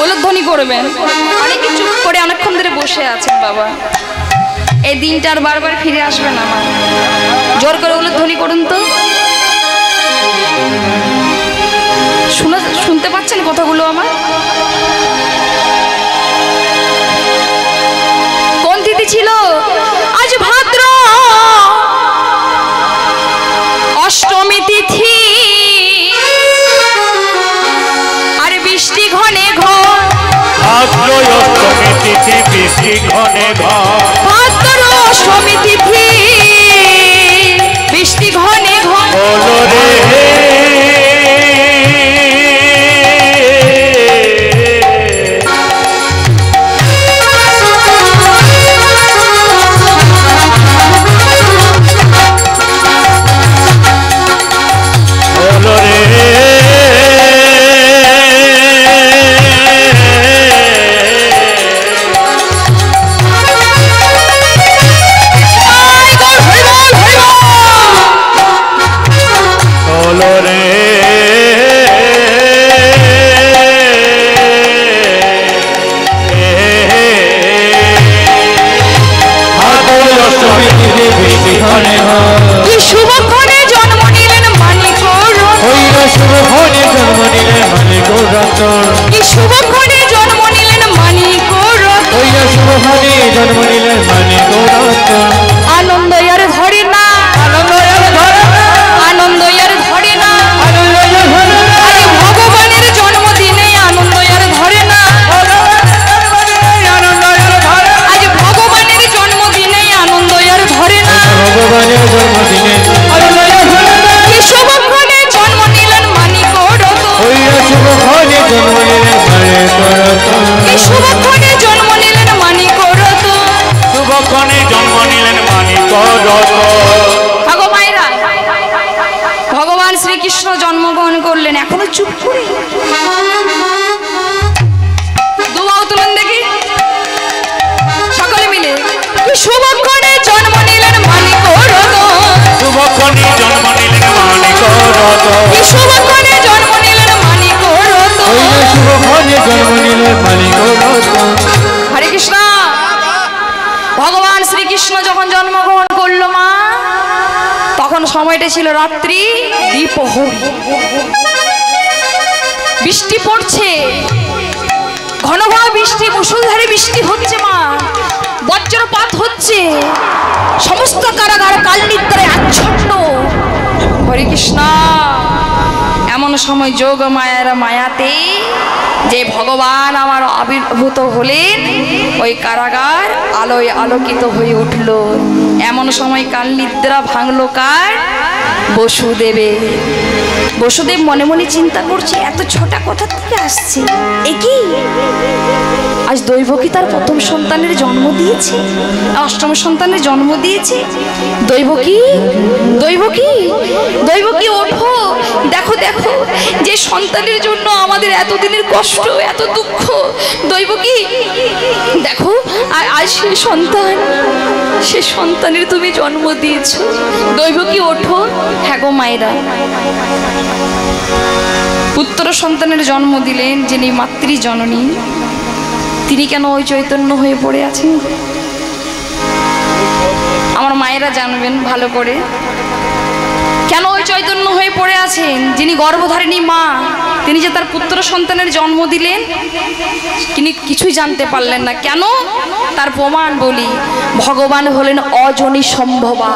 উলুধ্বনি করবেন। অনেকে চুপ করে অনেকক্ষণ ধরে বসে আছেন বাবা, এই দিনটা আর বারবার ফিরে আসবে না। আমার জোর করে উলুধ্বনি করুন তো। শুনতে পাচ্ছেন কথাগুলো আমার? কোন তিথি ছিল? আজ ভাদ্র অষ্টমী তিথি, আর বৃষ্টি ঘনে ঘন। ভাদ্র অষ্টমী তিথি, বৃষ্টি ঘনে ঘন। ভাদ্র অষ্টমী তিথি, বৃষ্টি ঘনে ঘন। হলো রে জন্মগ্রহণ করলেন। এখনো চুপ করে দুবাও তুলুন দেখি সকলে মিলে। শুভক্ষণে জন্ম নিলেন মানিক রতন, শুভক্ষণে জন্ম নিলেন মানিক রতন, শুভক্ষণে জন্ম নিলেন মানিক রতন, শুভক্ষণে জন্ম নিলেন মানিক রতন। হরে কৃষ্ণ। ভগবান শ্রীকৃষ্ণ যখন জন্মগ্রহণ করলো মা, তখন সময়টা ছিল রাত্রি দ্বিপ্রহর। বৃষ্টি পড়ছে, ঘন ঘন বৃষ্টি, মুষলধারে বৃষ্টি হচ্ছে মা, বজ্রপাত হচ্ছে, সমস্ত কারাগার কাল নিদ্রায় আচ্ছন্ন। হরে কৃষ্ণ। এমন সময় যোগ মায়ার মায়াতে যে ভগবান আমার আবির্ভূত হলেন, ওই কারাগার আলোয় আলোকিত হয়ে উঠল। এমন সময় কাল নিদ্রা ভাঙলো কার? বসুদেবে। বসুদেব মনে মনে চিন্তা করছে, এত ছোটা কোথা থেকে আসছে? এ কি আজ দৈবকী তার প্রথম সন্তানের জন্ম দিয়েছে, অষ্টম সন্তানের জন্ম দিয়েছে। দৈবকী, দৈবকী, দৈবকী ওঠো, দেখো দেখো, যে সন্তানের জন্য আমাদের এতদিনের কষ্ট, এত দুঃখ। দৈবকী দেখো, আর আজ সে সন্তানের তুমি জন্ম দিয়েছ। দৈবকী ওঠো। হ্যাঁ গো মায়েরা, পুত্র সন্তানের জন্ম দিলেন যিনি মাতৃ জননী, তিনি কেন ওই চৈতন্য হয়ে পড়ে আছেন? আমার মায়েরা জানবেন ভালো করে, কেন ওই চৈতন্য হয়ে পড়ে আছেন? যিনি গর্ভধারিণী মা, তিনি যে তার পুত্র সন্তানের জন্ম দিলেন তিনি কিছুই জানতে পারলেন না। কেন? তার প্রমাণ বলি। ভগবান হলেন অজনী সম্ভবা,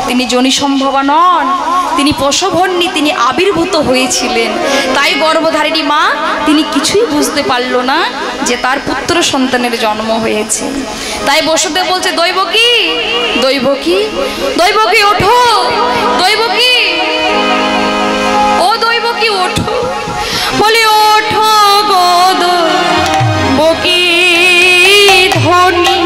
তিনি জনী সম্ভবা নন, তিনি প্রসবহননি, তিনি আবির্ভূত হয়েছিলেন। তাই গর্ভধারিণী মা তিনি কিছুই বুঝতে পারল না যে তার পুত্র সন্তানের জন্ম হয়েছে। তাই বসুদেব বলছে, দৈবকী দৈবকী দৈবকী ওঠো, দৈবকী ও দৈবকী ওঠো। বলে ওঠো গো দৈবকী ধ্বনি,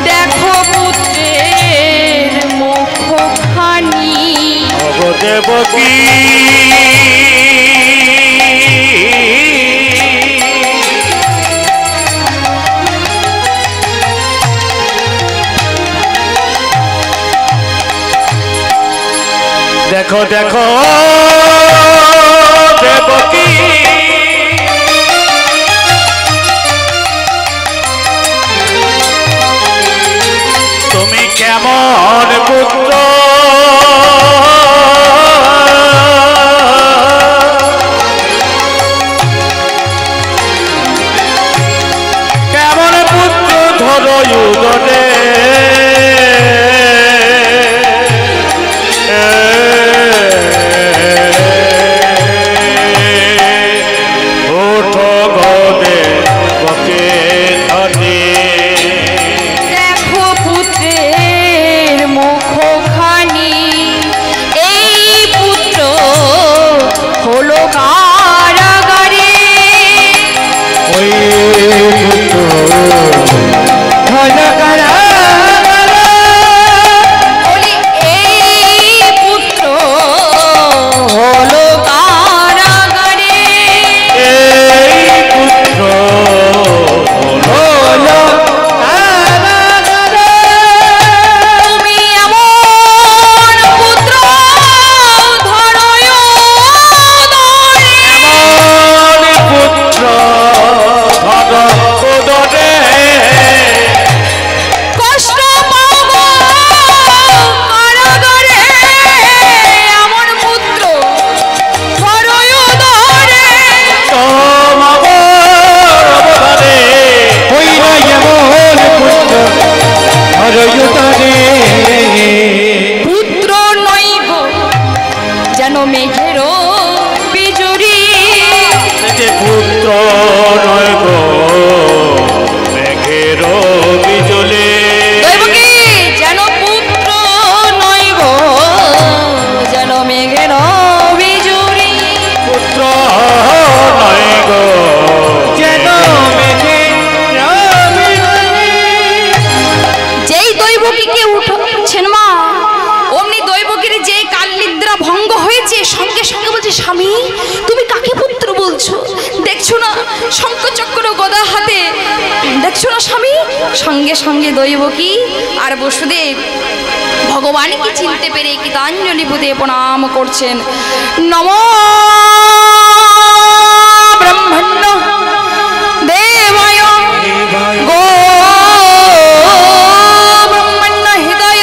দেখো পুত্রের মুখখানি। দেবকী দেখো দেখো দেবকী, তুমি কেমন পুত্র কেমন পুত্র ধরো উদরে, স্বামী তুমি কাকে পুত্র বলছো? দেখছো না শঙ্খচক্র গদা হাতে, দেখছো না স্বামী? সঙ্গে সঙ্গে দৈবকী আর বসুদেব ভগবানকে চিনতে পেরে গীতাঞ্জলি পুঁতে প্রণাম করছেন। নমো ব্রহ্মণ্য দেবায় গো ব্রহ্মণ্য হৃদয়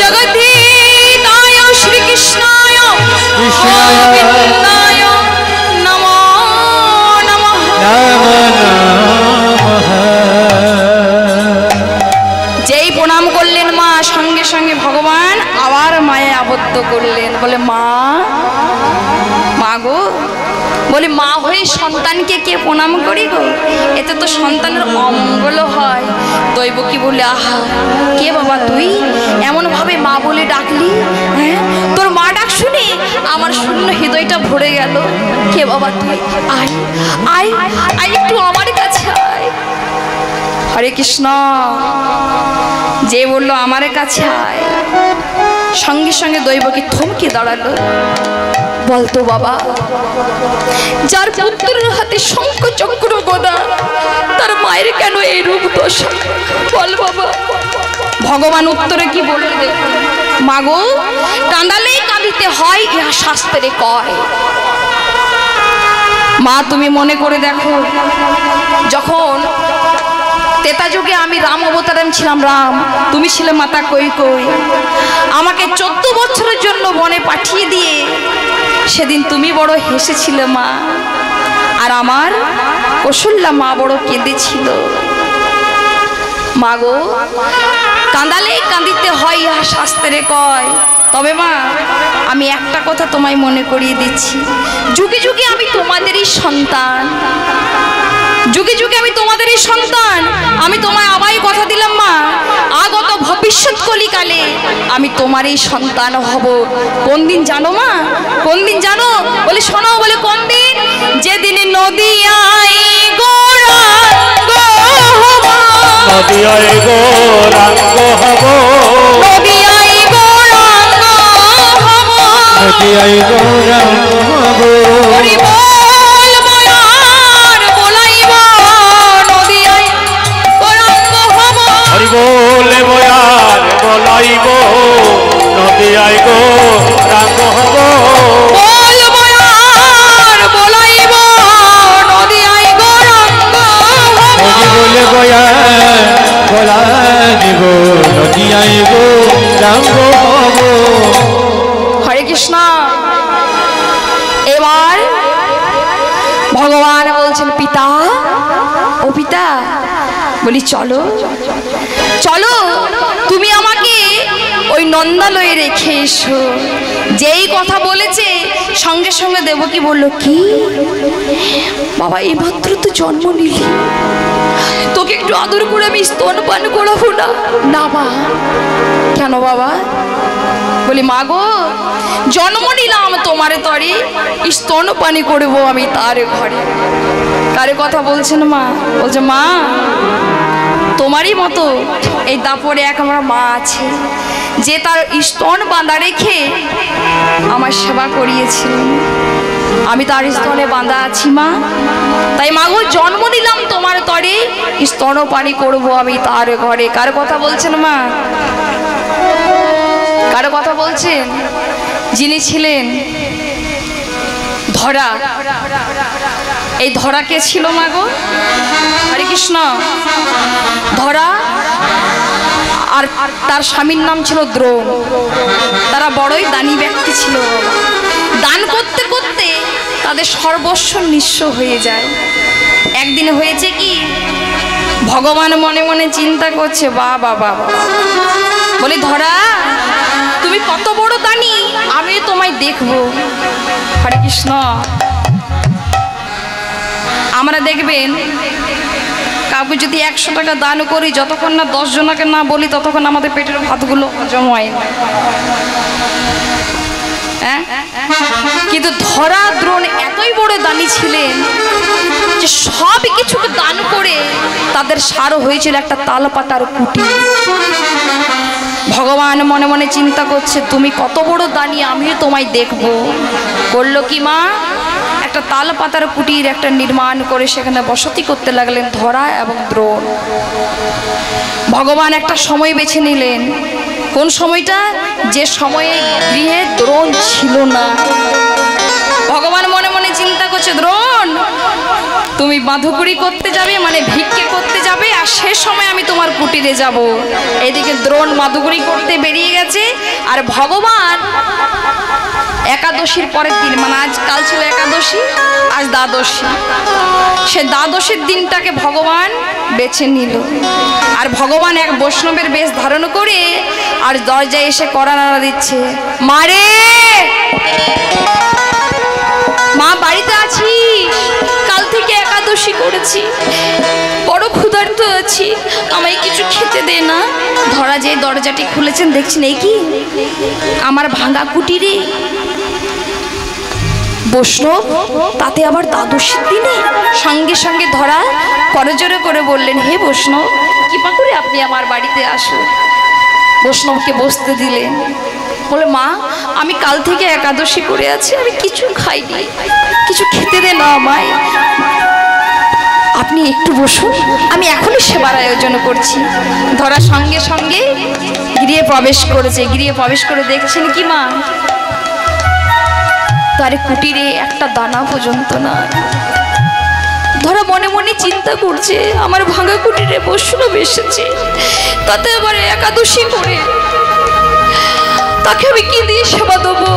জগদ্ধিতায় শ্রীকৃষ্ণায় গোবিন্দায় নমো নমঃ। যেই প্রণাম করলেন মা, সঙ্গে সঙ্গে ভগবান আবার মায়ে আবদ্ধ করলেন। বলে মা, মা গো, বলে মা হয়ে সন্তানকে কে প্রণাম করি গো? এতে তো সন্তানের অমঙ্গল হয়। দৈবকী বলে আহা, কে বাবা তুই এমন ভাবে মা বলে ডাকলি? হ্যাঁ, তোর মা ডাক শুনে আমার শূন্য হৃদয়টা ভরে গেল। কে বাবা তুই? আয় আয় আয়, একটু আমার কাছে আয়। হরে কৃষ্ণ। যে বললো আমার কাছে আয়, সঙ্গে সঙ্গে দৈবকী থমকে দাঁড়ালো। বলতো বাবা, যার পুত্রের হাতে শঙ্খ চক্র গদা, তার মায়ের কেন এই রূপ দশা? বল বাবা। ভগবান উত্তরে কি বলল দেখো, মাগো কাঁদালেই কাঁদিতে হয়, ইহা শাস্ত্রে কয়। মা তুমি মনে করে দেখো, যখন তেতা যুগে আমি রাম অবতারণ ছিলাম, রাম তুমি ছিলে মাতা কৈকেয়ী, আমাকে 14 বছরের জন্য বনে পাঠিয়ে দিয়ে সেদিন তুমি বড় হেসেছিলে মা, আর আমার কৌশল্যা মা বড় কেঁদেছিল। মাগো কাঁদালেই কাঁদিতে হয়, ইহা শাস্ত্রে কয়। তবে মা আমি একটা কথা তোমায় মনে করিয়ে দিচ্ছি, যুগে যুগে আমি তোমাদেরই সন্তান, যুগে যুগে আমি তোমাদেরই সন্তান। আমি তোমায় আবার কথা দিলাম মা, আগত ভবিষ্যৎ কলিকালে আমি তোমারই সন্তান হব। কোন দিন জানো মা? কোন দিন জানো? বলে শোনো, বলে কোন দিন? যেদিন নদিয়ায় গৌরাঙ্গ হব, নদিয়ায় গৌরাঙ্গ হব, নদিয়ায় গৌরাঙ্গ হব, নদিয়ায় গৌরাঙ্গ হব। হরি বল বয়ার বলাইব, নদিয়ায় গৌরাঙ্গ হব। হরি বলে বয়ার বলাইব, নদিয়ায় গৌরাঙ্গ হব। বল বয়ার বলাইব, নদিয়ায় গৌরাঙ্গ হব। হরি বলে বয়া বলাইব, নদিয়ায় গৌরাঙ্গ হব। হরে কৃষ্ণ। এবার ভগবান বলছেন, পিতা ও পিতা, বলি চলো চলো, তুমি আমাকে ওই নন্দালয়ে রেখে এসো। যেই কথা বলেছে সঙ্গে সঙ্গে দেবকী বলল, কি বাবা এই মাত্র তো জন্ম নিলি, তোকে একটু আদর করে আমি স্তনপান করাবো না? না মা। কেন বাবা? বলি মা গো জন্ম নিলাম তোমার তরে, স্তনপানি করবো আমি তার ঘরে। কারে কথা বলছেন মা? বলছে মা তোমারই মতো এই দাপরে এক আমার মা আছে, যে তার স্তন বাঁধা রেখে আমার সেবা করিয়েছিল, আমি তার স্তনে বাঁধা আছি মা। তাই মা গো জন্ম দিলাম তোমার তরে, স্তনপানি করবো আমি তার ঘরে। কার কথা বলছেন মা? কার কথা বলছেন? যিনি ছিলেন ধরা। এই ধরা কে ছিল মা গো? হরে কৃষ্ণ। ধরা আর তার স্বামীর নাম ছিল দ্রোণ। তারা বড়ই দানী ব্যক্তি ছিল। দান করতে করতে তাদের সর্বস্ব নিঃস্ব হয়ে যায়। একদিন হয়েছে কি, ভগবান মনে মনে চিন্তা করছে, বাবা বাবা, বলি ধরা তুমি কত বড় দানী, আমি তোমায় দেখবো। হরে কৃষ্ণ। আমরা দেখবেন কাউকে যদি 100 টাকা দান করি, যতক্ষণ না 10 জনকে না বলি ততক্ষণ আমাদের পেটের ভাতগুলো হজম হয় না। হ্যাঁ, কিন্তু ধরা দ্রোণ এতই বড় দানী ছিলেন যে সব কিছুকে দান করে তাদের সার হয়েছিল একটা তালপাতার কুটি। ভগবান মনে মনে চিন্তা করছে, তুমি কত বড় দানী, আমিও তোমায় দেখবো। করলো কি মা, একটা তাল পাতার কুটির একটা নির্মাণ করে সেখানে বসতি করতে লাগলেন ধরা এবং দ্রোণ। ভগবান একটা সময় বেছে নিলেন। কোন সময়টা? যে সময়ে গৃহে দ্রোণ ছিল না। ভগবান মনে মনে চিন্তা করছে, দ্রোণ তুমি বাঁধুকুড়ি করতে যাবে, মানে ভিক্ষে করতে যাবে, আর সে সময় আমি তোমার কুটিরে যাব। এদিকে দ্রোণ বাঁধুকুড়ি করতে বেরিয়ে গেছে, আর ভগবান একাদশীর পরের দিন, মানে আজ কাল ছিল একাদশী, আজ দ্বাদশী, সে দ্বাদশীর দিনটাকে ভগবান বেছে নিল। আর ভগবান এক বৈষ্ণবের বেশ ধারণ করে আর দরজায় এসে কড়া নাড়া দিচ্ছে, মারে মা বাড়িতে আছিস? কাল থেকে একাদশী করেছি, বড় ক্ষুধার্ত আছি, আমায় কিছু খেতে দে না। ধরা যে দরজাটি খুলেছেন দেখছেন, এই কি আমার ভাঙা কুটিরে বৈষ্ণব, তাতে আবার দ্বাদশীর দিনে। সঙ্গে সঙ্গে ধরা করজোরে করে বললেন, হে বৈষ্ণব, কৃপা করে আপনি আমার বাড়িতে আসুন। বৈষ্ণবকে বসতে দিলেন। বলে মা আমি কাল থেকে একাদশী করে আছি, আমি কিছু খাইনি, কিছু খেতে দে না আমায়। আপনি একটু বসুন, আমি এখনই সেবার আয়োজন করছি। ধরা সঙ্গে সঙ্গে গৃহে প্রবেশ করেছে। গৃহে প্রবেশ করে দেখছেন কি মা, তার কুটিরে একটা দানা পর্যন্ত না। ধরা মনে মনে চিন্তা করছে, আমার ভাঙা কুটিরে বৈষ্ণব এসেছে, তাতে আবার একাদশী করে তাকে আমি কি দিয়ে সেবা দেবো।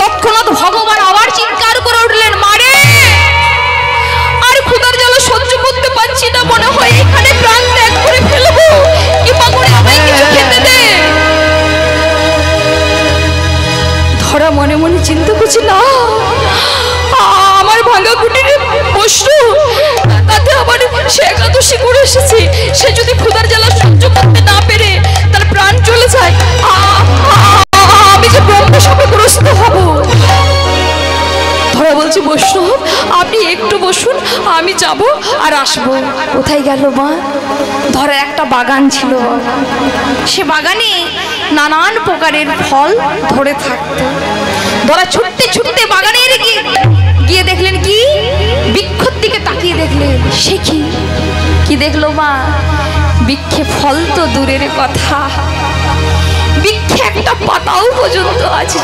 তৎক্ষণাৎ ভগবান আবার চিৎকার করে উঠলেন, মারে আর ক্ষুধার জ্বালা সহ্য করতে পারছি না, মনে হয় এখানে প্রাণ ত্যাগ করে ফেলবো, কিংবা করে আমায় কিছু খেতে দে। ধরা মনে মনে চিন্তা করছি, না আমার ভাঙা কুটিরে বৈষ্ণব, তাতে আবার সে একাদশী করে এসেছে, সে যদি ক্ষুধার জ্বালা সহ্য করতে না পেরে তার প্রাণ চলে যায়, আমি যে ব্রহ্মশাপগ্রস্ত হব। ধরা বলছি, বৈষ্ণব আপনি একটু বসুন, আমি যাব আর আসবো। কোথায় গেল মা? ধরার একটা বাগান ছিল, সে বাগানে নানান প্রকারের ফল ধরে থাকতো। ধরা ছুটতে ছুটতে বাগানের গিয়ে দেখলেন কি, বৃক্ষর দিকে তাকিয়ে দেখলেন, সে কি দেখলো মা? বৃক্ষে ফল তো দূরের কথা, বৃক্ষে একটা পাতাও পর্যন্ত আছে।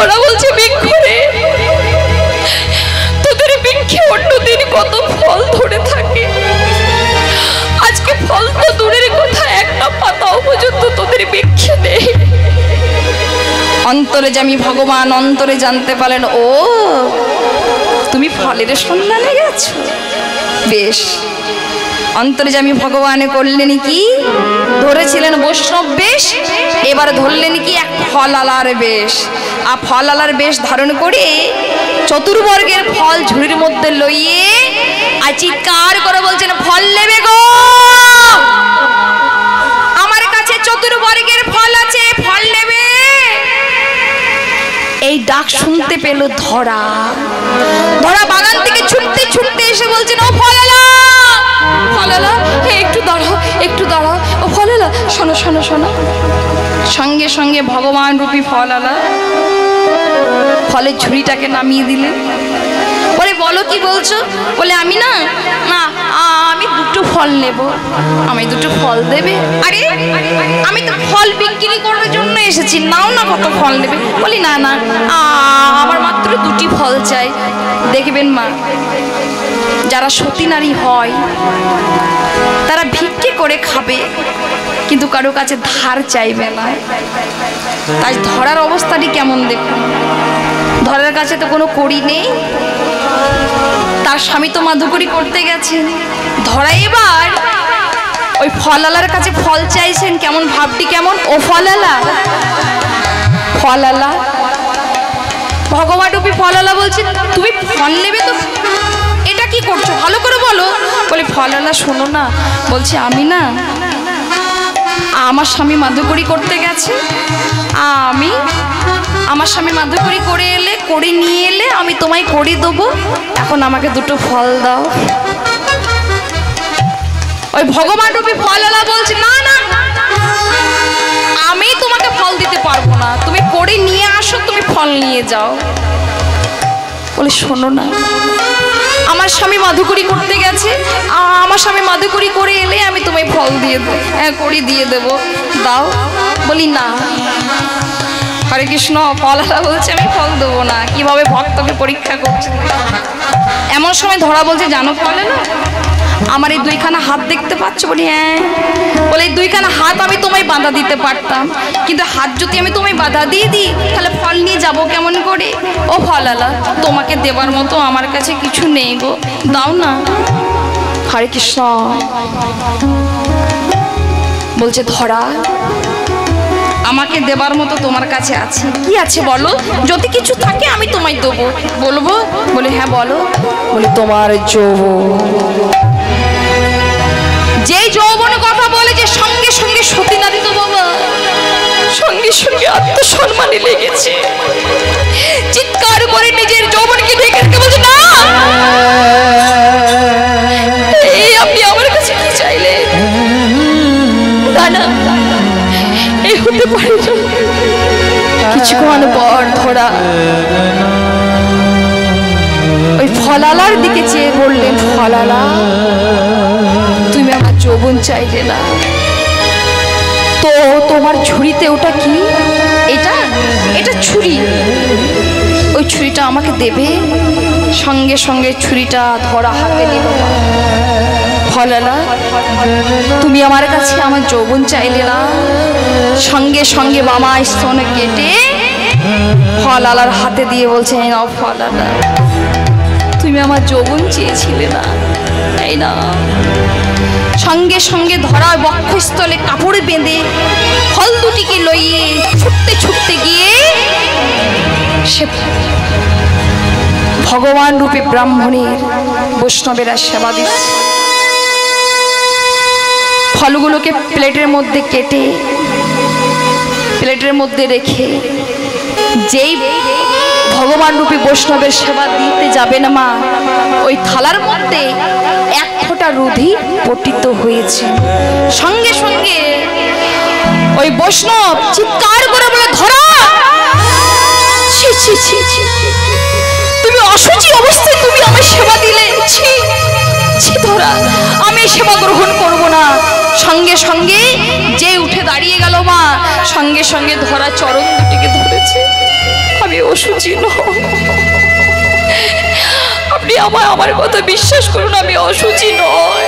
ওরা বলছে, বৃক্ষরে তোদের বৃক্ষে অন্যদিন কত ফল ধরে থাকে, আজকে ফল তো দূরের কথা, একটা পাতাও পর্যন্ত তোদের বৃক্ষে নেই। অন্তরে যে আমি ভগবান অন্তরে জানতে পারলেন, ও তুমি ফলের সন্ধানে গেছো, বেশ। অন্তরে যে আমি ভগবান করলেন কি, ধরেছিলেন বৈষ্ণব বেশ, এবার ধরলেন কি এক ফলালার বেশ। আর ফলালার বেশ ধারণ করে চতুর্বর্গের ফল ঝুড়ির মধ্যে লইয়ে আর চিৎকার করে বলছেন, ফল নেবে গো, আমার কাছে চতুর্বর্গের ফল আছে, ফল নেবে। এই ডাক শুনতে পেল ধরা। ধরা বাগান থেকে ছুটতে ছুটতে এসে বলছেন, ও ফলালা, ফলালা একটু দাঁড়াও, একটু দাঁড়াও, ও ফলালা শোনো শোনো শোনো। সঙ্গে সঙ্গে ভগবান রূপী ফলালা ফলের ঝুড়িটাকে নামিয়ে দিলে। বলে, বলো কি বলছো? বলে, আমি না না আমি দুটো ফল নেব, আমি দুটো ফল দেবে? আরে আমি তো ফল বিক্রি করার জন্য এসেছি, নাও না কত ফল নেবে। বলি, না না আমার মাত্র দুটি ফল চাই। দেখবেন মা, যারা সতী নারী হয় তারা ভিক্ষে করে খাবে, কিন্তু কারো কাছে ধার চাইবে না। তাই ধরার অবস্থাটি কেমন দেখুন, ধরার কাছে তো কোনো কড়ি নেই, তার স্বামী তো মাধুকরী করতে গেছেন। ধরা এবার ওই ফলালার কাছে ফল চাইছেন, কেমন ভাবটি কেমন, ও ফলালা, ফলালা ভগবান রূপী ফলালা বলছে, তুমি ফল নেবে তো, এটা কি করছো ভালো করে বলো। বলে, ফলালা শোনো না, বলছে আমি না আমার স্বামী মাধুকরী করতে গেছে, আমি আমার স্বামী মাধুকরী করে এলে, কড়ি নিয়ে এলে আমি তোমায় কড়ি দেবো, এখন আমাকে দুটো ফল দাও। ওই ভগবান রূপী ফলালা বলছে, না না আমি তোমাকে ফল দিতে পারবো না, তুমি কড়ি নিয়ে আসো, তুমি ফল নিয়ে যাও। বলে, শোনো না, আমার স্বামী মাধুকরী করতে গেছে, আমার স্বামী মাধুকরী করে এলে আমি তোমায় ফল দিয়ে দেবো, হ্যাঁ কড়ি দিয়ে দেবো, দাও। বলি, না। হরে কৃষ্ণ। ফলালা বলছে, আমি ফল দেবো না, কিভাবে ভক্তকে পরীক্ষা করছে। এমন সময় ধরা বলছে, জানো ফলালা, আমার এই দুইখানা হাত দেখতে পাচ্ছ? বলি, হ্যাঁ। বলে, এই দুইখানা হাত আমি তোমায় বাধা দিতে পারতাম, কিন্তু হাত যদি আমি তোমায় বাধা দিয়ে দিই তাহলে ফল নিয়ে যাবো কেমন করে? ও ফলালা, তোমাকে দেবার মতো আমার কাছে কিছু নেই গো, দাও না। হরে কৃষ্ণ। বলছে, ধরা আমাকে দেবার মতো তোমার কাছে আছে, কি আছে বলো, যদি কিছু থাকে আমি তোমায় দেবো। বলবো? বলে, হ্যাঁ বলো। বলে, তোমার যৌবন, যে যৌবনের কথা বলে যে সঙ্গে সঙ্গে সতী নারী তো বাবা, সঙ্গে সঙ্গে আত্মসম্মানে লেগেছে, চিৎকার করে নিজের যৌবনকে ঢেকে রেখে বলছে, না এই আপনি আমার কাছে কি চাইলে, না না এই হতে পারে না। কিছুক্ষণ পর ধরা ওই ফলালার দিকে ফলালা, তুমি আমার যৌবন চাইলে না তো তোমার ঝুড়িতে ওটা কি? এটা এটা ছুরি। ওই ছুরিটা আমাকে দেবে। সঙ্গে সঙ্গে ছুরিটা ধরা হাতে নিল। ফলালা, তুমি আমার কাছে আমার যৌবন চাইলে না, সঙ্গে সঙ্গে বামা স্তন কেটে ফলালার হাতে দিয়ে বলছে, এই নাও ফলালা, তুমি আমার যৌবন চেয়েছিলে না, এই না। সঙ্গে সঙ্গে ধরা বক্ষস্থলে কাপড় বেঁধে ফল দুটিকে লইয়ে ছুটতে ছুটতে গিয়ে সে ভগবান রূপে ব্রাহ্মণের বৈষ্ণবেরা সেবা দিচ্ছে। ফলগুলোকে প্লেটের মধ্যে কেটে প্লেটের মধ্যে রেখে যেই ভগবান রূপী বৈষ্ণবের সেবা দিতে যাবে না মা, ওই থালার মধ্যে এক ফোঁটা রুধি পতিত হয়েছে। সঙ্গে সঙ্গে ওই বৈষ্ণব চিৎকার করে বলে, ধরা, ছি ছি ছি ছি, তুমি অসুচি অবস্থায় তুমি আমার সেবা দিলে, ছি ছি ধরা, আমি সেবা গ্রহণ করব না। সঙ্গে সঙ্গে যে উঠে দাঁড়িয়ে গেল মা, সঙ্গে সঙ্গে ধরা চরণ দুটিকে ধরেছে। আমি অসুচি নই, আপনি আমার কথা বিশ্বাস করুন, আমি অসুচি নয়।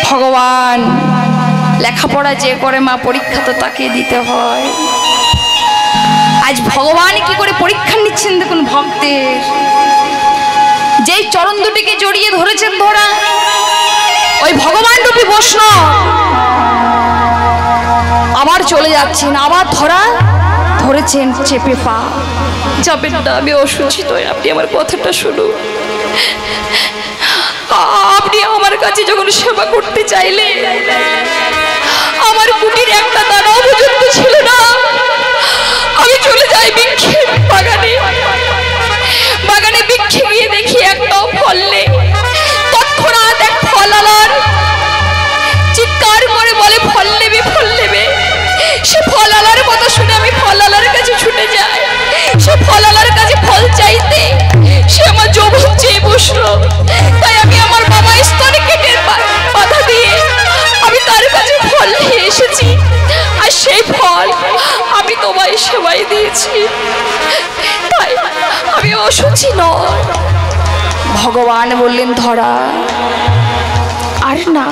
ভগবান লেখাপড়া যে করে মা, পরীক্ষা তো তাকে দিতে হয়। আজ ভগবান কি করে পরীক্ষা নিচ্ছেন দেখুন ভক্তের। যেই চরণ দুটিকে জড়িয়ে ধরেছেন ধরা, ওই ভগবান রূপী বৈষ্ণব আবার চলে যাচ্ছেন, আবার ধরা ধরেছেন চেপে পা। যাবেন না, আমি অসুচি নই, আপনি আমার কথাটা শুনুন। আপনি আমার কাছে যখন সেবা করতে চাইলে, আমার কুটির একটা দানাও পর্যন্ত ছিল না। আমি চলে যাই বৃক্ষের বাগানে, বাগানে বৃক্ষে গিয়ে দেখি একটাও ফল নেই। তৎক্ষণাৎ এক ফলালার চিৎকার করে বলে, ফল নেবে, ফল নেবে। সে ফলালার কথা শুনে আমি ফলালার কাছে ছুটে যাই। সে ফলালার কাছে ফল চাইতে সে আমার যৌবন চেয়ে বসলো। তাই আমি আমার বাবা স্তনে কেটে বাধা দিয়ে আমি তার কাছে ফল নিয়ে এসেছি, আর সেই ফল আমি তোমায় সেবাই দিয়েছি। তাই আমি অসুচি নয়। ভগবান বললেন, ধরা আর না,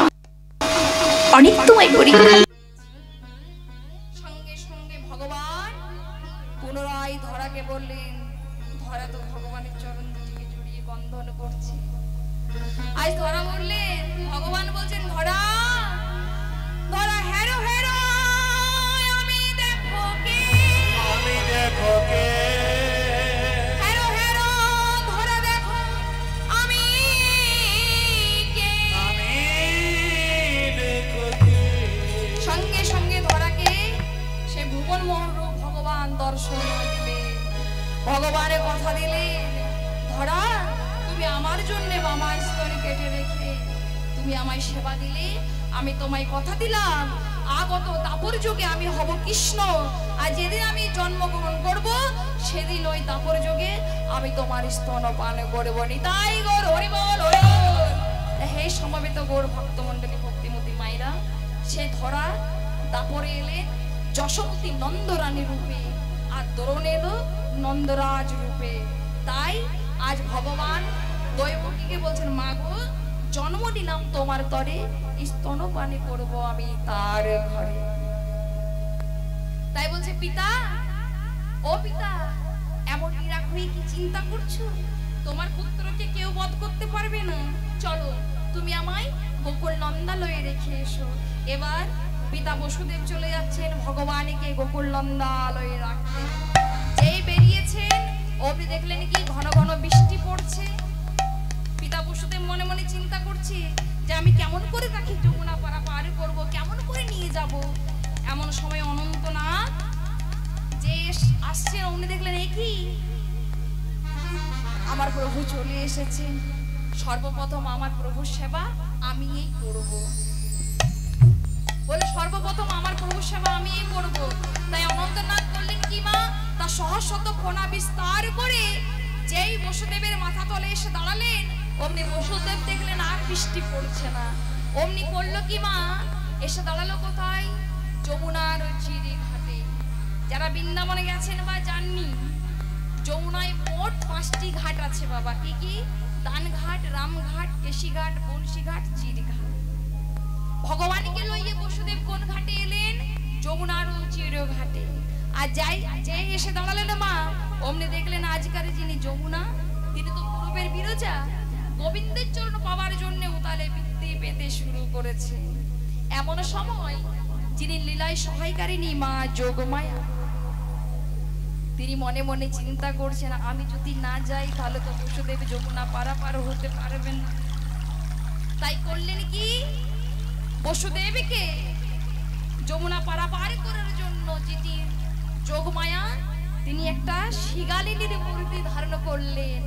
অনেক তোমায় পরীক্ষা। সঙ্গে সঙ্গে ভগবান পুনরায় ধরাকে বললেন, ধরা তো ভগবানের চরণ দুটিকে জড়িয়ে বন্ধন করছে। আজ ধরা বললেন, ভগবান বলছেন, ধরা, ধরা, হেরো হেরো, আমি দেখো কে, আমি দেখো কে, হেরো হেরো, ধরা দেখো আমি কে, আমি দেখো কে। সঙ্গে সঙ্গে ধরাকে সে ভুবন মোহন রূপ ভগবান দর্শন দিলে। ভগবানের কথা দিলেন, ধরা, তুমি আমার জন্য বাবা স্তন কেটে রেখে তুমি আমায় সেবা দিলে, আমি তোমায় কথা দিলাম আগত দাপর যুগে আমি হব কৃষ্ণ। আর যেদিন আমি জন্মগ্রহণ করব, সেদিন ওই দাপর যুগে আমি তোমার স্তন পান করব। নিতাই গৌর হরি বল, হরি বল। হে সমবেত গৌর ভক্তমণ্ডলী, ভক্তিমতী মায়েরা, সে ধরা দাপরে এলেন যশোমতী নন্দরানী রূপে, আর দোরণ এলো নন্দরাজ রূপে। তাই আজ ভগবান দৈবকীকে বলছেন, মা গো, জন্ম দিলাম তোমার তরে, স্তনপানে করব আমি তার ঘরে। তাই বলছে, পিতা, ও পিতা, এমন নিরাখ হয়ে কি চিন্তা করছো? তোমার পুত্রকে কেউ বধ করতে পারবে না। চলো, তুমি আমায় গোকুল নন্দালয়ে রেখে এসো। এবার পিতা বসুদেব চলে যাচ্ছেন ভগবানকে গোকুল নন্দালয়ে রাখতে। যেই বেরিয়েছেন, অমনি দেখলেন কি ঘন ঘন বৃষ্টি পড়ছে। পিতা বসুদেব মনে মনে চিন্তা করছে যে আমি কেমন করে তাকে যমুনা পাড়া পার করব, কেমন করে নিয়ে যাব। এমন সময় অনন্তনাথ যে আসছেন, অমনি দেখলেন এ কি, আমার প্রভু চলে এসেছেন। সর্বপ্রথম আমার প্রভুর সেবা আমি এই করব বলে, সর্বপ্রথম আমার প্রভুর সেবা আমি এই করব। তাই অনন্তনাথ বললেন কি মা, তা সহস্রত ফোনা বিস্তার করে যেই বসুদেবের মাথা তলে এসে দাঁড়ালেন অমনি বসুদেব দেখলেন আর বৃষ্টি পড়ছে না। অমনি করলো কি মা, এসে দাঁড়ালো কোথায়? যমুনার চিরি ঘাটে। যারা বৃন্দাবনে গেছেন বা যাননি, যমুনায় মোট 5টি ঘাট আছে বাবা। কি কি? দানঘাট, রামঘাট, কেশিঘাট, বংশীঘাট, চিরঘাট। ভগবানকে লইয়ে বসুদেব কোন ঘাটে এলেন? যমুনার চির ঘাটে। আর যে এসে দাঁড়ালেন মা, অমনি দেখলেন আজকাল যিনি যমুনা, তিনি তো পূর্বের বিরজা। গোবিন্দের চরণ পাওয়ার জন্য উতালে বৃত্তি পেতে শুরু করেছে। এমন সময় যিনি লীলায় সহায়কারিণী মা যোগমায়া, তিনি মনে মনে চিন্তা করছেন, আমি যদি না যাই তাহলে তো বসুদেব যমুনা পারাপার হতে পারবেন না। তাই করলেন কি, বসুদেবকে যমুনা পারাপার করার জন্য যিনি যোগমায়া, তিনি একটা শিগালিনীর মূর্তি ধারণ করলেন।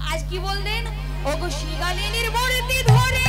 আজ কি বললেন? ওগো শিগালিনীর মূর্তি ধরে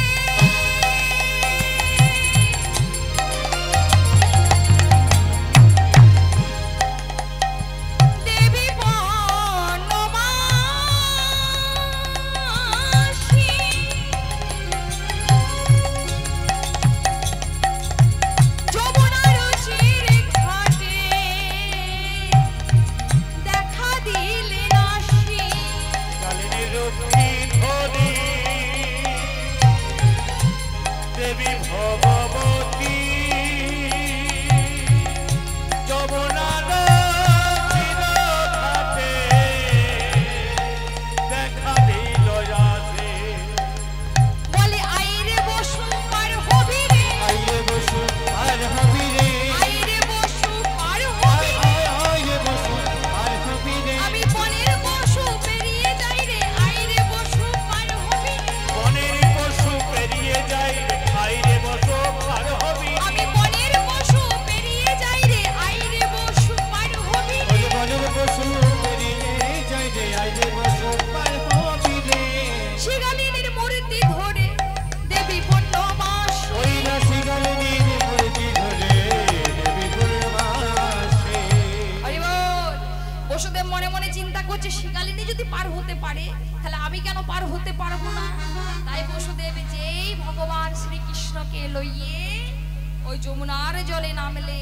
যমুনার জলে নামলে।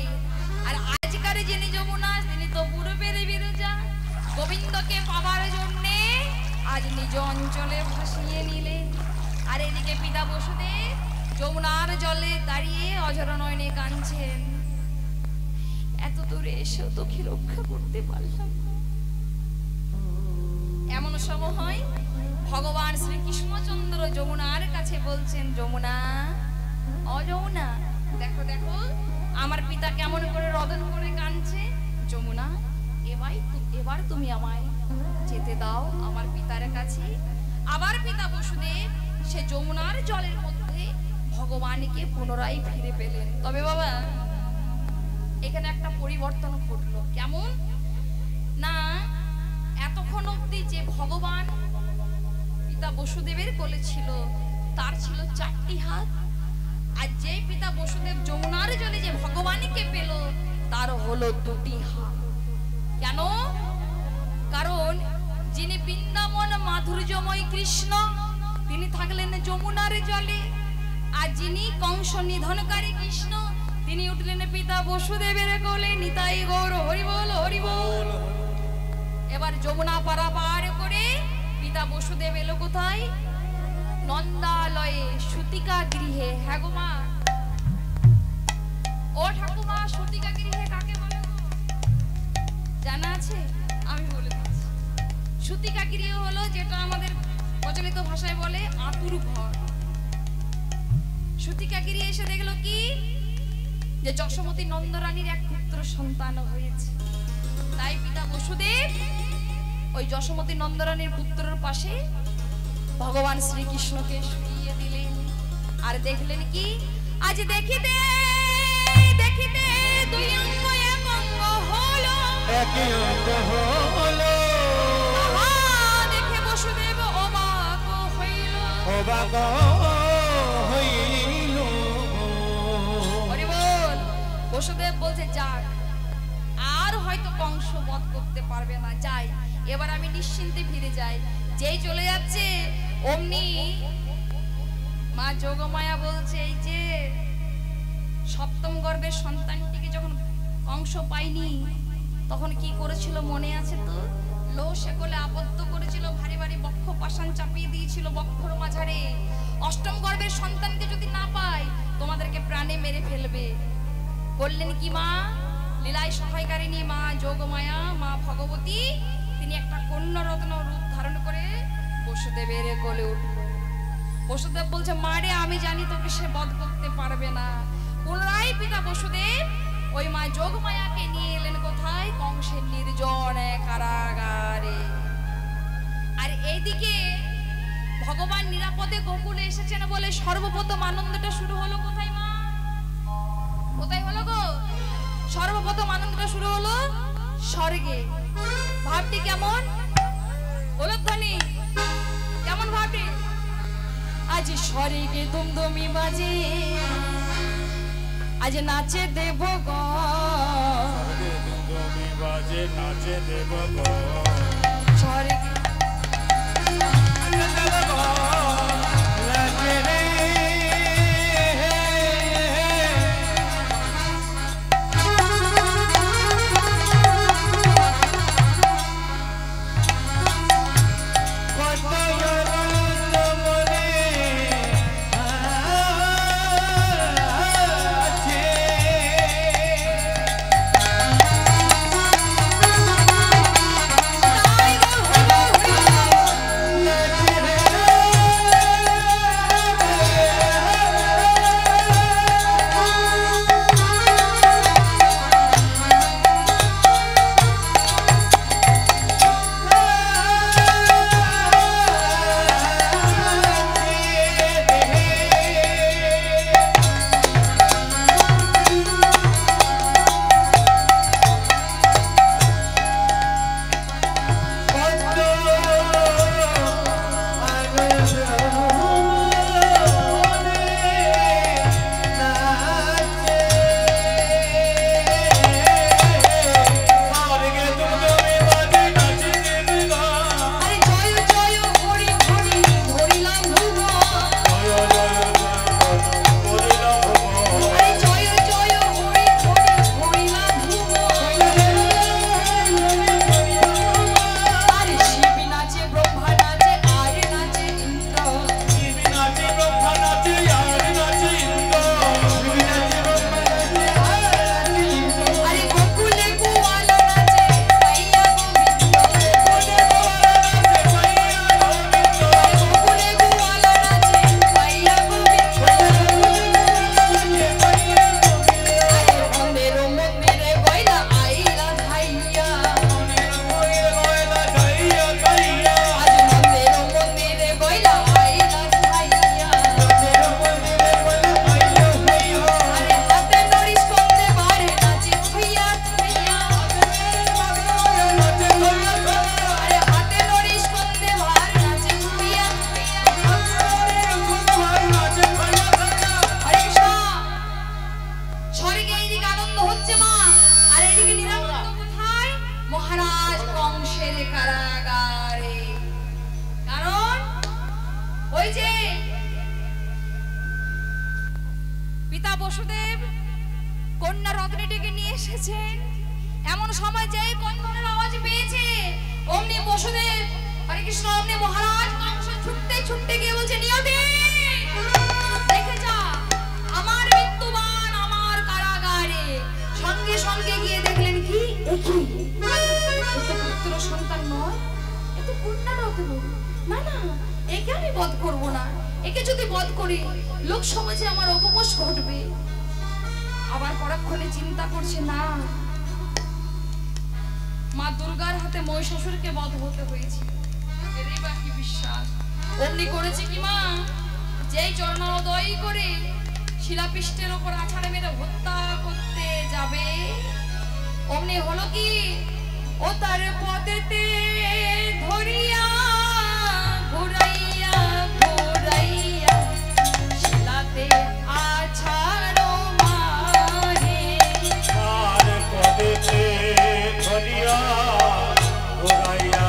আর আজকার যিনি যমুনা, তিনি তো পূর্বের বিরজা। গোবিন্দকে পাওয়ার জন্য আজ নিজ অঞ্চলে ভাসিয়ে নিলে। আর এদিকে পিতা বসুদেব যমুনার জলে দাঁড়িয়ে অঝর নয়নে কাঁদছেন, এত দূরে এসেও তোকে রক্ষা করতে পারলাম। এমন সময় ভগবান শ্রীকৃষ্ণচন্দ্র যমুনার কাছে বলছেন, যমুনা, ও যমুনা, দেখো দেখো আমার পিতা কেমন করে রদন করে কাঁদছে। যমুনা, এবার তুমি আমায় যেতে দাও আমার পিতার কাছে। আবার পিতা বসুদেব সে যমুনার জলের মধ্যে ভগবানকে পুনরায় ফিরে পেলেন। তবে বাবা এখানে একটা পরিবর্তন ঘটলো। কেমন না, এতক্ষণ অবধি যে ভগবান পিতা বসুদেবের কোলে ছিল তার ছিল 4টি হাত, আর যে পিতা বসুদেব যমুনার জলে যে ভগবানকে পেল তার হলো 2টি হাত। কেন? কারণ যিনি বৃন্দাবন মাধুর্যময় কৃষ্ণ, তিনি থাকলেন যমুনার জলে। আর যিনি কংস নিধনকারী কৃষ্ণ, তিনি উঠলেন পিতা বসুদেবের কোলে। নিতাই গৌর হরি বল, হরি বল। এবার যমুনা পারাপার করে পিতা বসুদেব এলো কোথায়? নন্দালয়ে, সুতিকা গৃহে। হ্যাঁ গো মা, ও ঠাকুমা, সুতিকা গৃহে কাকে বলে জানা আছে? আমি বলে দিচ্ছি। সুতিকা গৃহ হলো যেটা আমাদের প্রচলিত ভাষায় বলে আতুর ঘর। সুতিকা গৃহে এসে দেখলো কি, যে যশোমতী নন্দরানীর এক পুত্র সন্তান হয়েছে। তাই পিতা বসুদেব ওই যশোমতী নন্দরানীর পুত্রের পাশে ভগবান শ্রীকৃষ্ণকে শুইয়ে দিলেন। আর দেখলেন কি, আজ দেখিতে দেখিতে 2 অঙ্গ 1 অঙ্গ হলো, একই অঙ্গ হলো। দেখে বসুদেব অবাক হইল, অবাক হইল। হরি বল। বসুদেব বলছে, যাক, আর হয়তো কংস বধ করতে পারবে না, যাই এবার আমি নিশ্চিন্তে ফিরে যাই। যেই চলে যাচ্ছে অমনি মা যোগমায়া বলছে, এই যে সপ্তম গর্ভের সন্তানটিকে যখন কংস পায়নি তখন কি করেছিল মনে আছে তো? লো শেকলে আবদ্ধ করেছিল, ভারী ভারী বক্ষ পাষাণ চাপিয়ে দিয়েছিল বক্ষর মাঝারে। অষ্টম গর্ভের সন্তানকে যদি না পায় তোমাদেরকে প্রাণে মেরে ফেলবে। বললেন কি মা? লীলায় সহায়কারিণী মা যোগমায়া, মা ভগবতী, তিনি একটা কন্যা রত্ন রূপ ধারণ করে বসুদেবের কোলে উঠল। বসুদেব বলছে, মা রে, আমি জানি তোকে সে বধ করতে পারবে না। পুনরায় পিতা বসুদেব ওই মা যোগমায়াকে নিয়ে এলেন কোথায়? কংসের নির্জন কারাগারে। আর এইদিকে ভগবান নিরাপদে গোকুলে এসেছেন বলে সর্বপ্রথম আনন্দটা শুরু হলো কোথায় মা? কোথায় হলো গো? সর্বপ্রথম আনন্দটা শুরু হলো স্বর্গে। ভাবটি কেমন? বলধ্বনি কেমন ভাবটি? আজ স্বর্গে দুমদুমি বাজে, আজ নাচে দেবগণ, দুমদুমি বাজে নাচে দেবগণ, স্বর্গে পিতা বসুদেব কন্যা রত্নটিকে নিয়ে এসেছেন। এমন সময় যেই কন্দনের আওয়াজ পেয়েছে অমনি বসুদেব, হরে কৃষ্ণ, অমনি মহারাজ কংস ছুটতে ছুটতে গিয়ে বলছে, নিয়তি দেখে যা, আমার মৃত্যুবান আমার কারাগারে। সঙ্গে সঙ্গে গিয়ে দেখলেন কি, একই পুত্র সন্তান নয়, এ তো কন্যা রত্ন। না না, একে আমি বধ করবো না, একে যদি বধ করি লোক সমাজে আমার অপমান ঘটবে। আবার পরক্ষণে চিন্তা করছে, না, মা দুর্গার হাতে মহিষাসুরকে বধ হতে হয়েছে, এরই বা কি বিশ্বাস। অমনি করেছে কি মা, যেই চরণোদয় করে শিলাপৃষ্ঠের ওপর আছাড়ে মেরে হত্যা করতে যাবে, অমনি হলো কি, ও তার পদেতে ধরিয়া ঘুরাইয়া ঘুরাইয়া শিলাতে আছাড়ো মারে। তার পদেতে ধরিয়া ঘুরাইয়া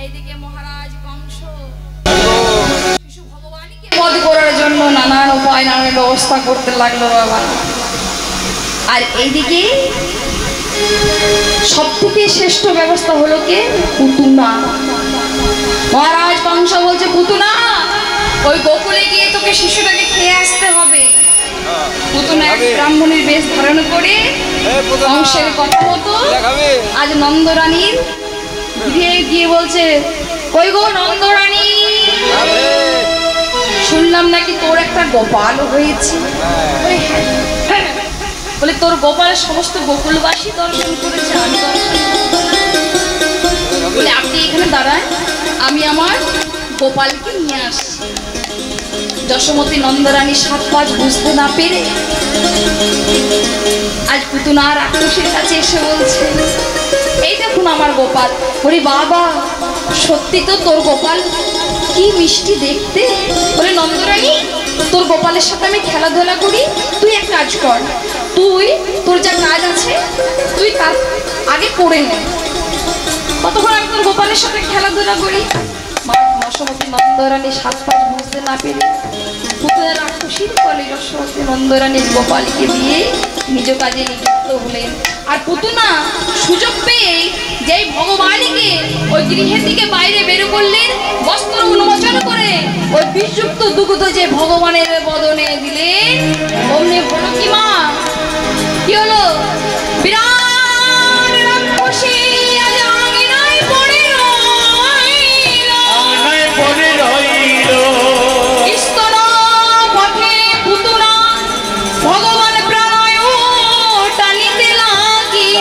এইদিকে মহারাজ কংস শিশু ভগবানকে বধ করার জন্য নানান উপায় নানান ব্যবস্থা করতে লাগলো বাবা। আর এইদিকে সবথেকে শ্রেষ্ঠ ব্যবস্থা হলো কে? পুতুনা। মহারাজ কংস বলছে, পুতুনা ওই গোকুলে গিয়ে তোকে শিশুটাকে খেয়ে আসতে হবে। পুতুনা এক ব্রাহ্মণের বেশ ধারণ করে কংসের কথা মতো আজ নন্দরানীর গিয়ে গিয়ে বলছে, কই গো নন্দরানী, শুনলাম নাকি তোর একটা গোপাল হয়েছে। বলে তোর গোপালের সমস্ত গোকুলবাসী দর্শন করেছে, আমি দর্শন বলে আপনি এখানে দাঁড়ান, আমি আমার গোপালকে নিয়ে আসছি। যশোমতী নন্দরানী সাত পাঁচ বুঝতে না পেরে আজ পুতুনা রাক্ষসীর কাছে এসে বলছে, এই দেখুন আমার গোপাল। বলি বাবা, সত্যি তো তোর গোপাল কি মিষ্টি দেখতে। বলে নন্দরানী, তোর গোপালের সাথে আমি খেলাধুলা করি, তুই এক কাজ কর, তুই তোর যা কাজ আছে তুই তার আগে করে নে, কতক্ষণ আমি তোর গোপালের সাথে খেলাধুলা করি। যশোমতী নন্দরানী সাত পাঁচ বুঝতে না পেরে পুতুনা রাক্ষসীর ফলে যশোমতী নন্দরানীর গোপালকে দিয়ে নিজ কাজে নিযুক্ত হলেন। আর পুতুনা সুযোগ পেয়ে যেই ভগবানকে ওই গৃহের দিকে বাইরে বের করলেন, বস্ত্র উন্মোচন করে ওই বিষযুক্ত দুগ্ধ যে ভগবানের বদনে দিলেন, অমনি হলো কি মা, কি হলো? বিরাট রাক্ষসী আজ আঙিনায় পড়ে রইল। স্তন পথে পুতুনা ভগবান প্রাণায় টানিতে লাগিল।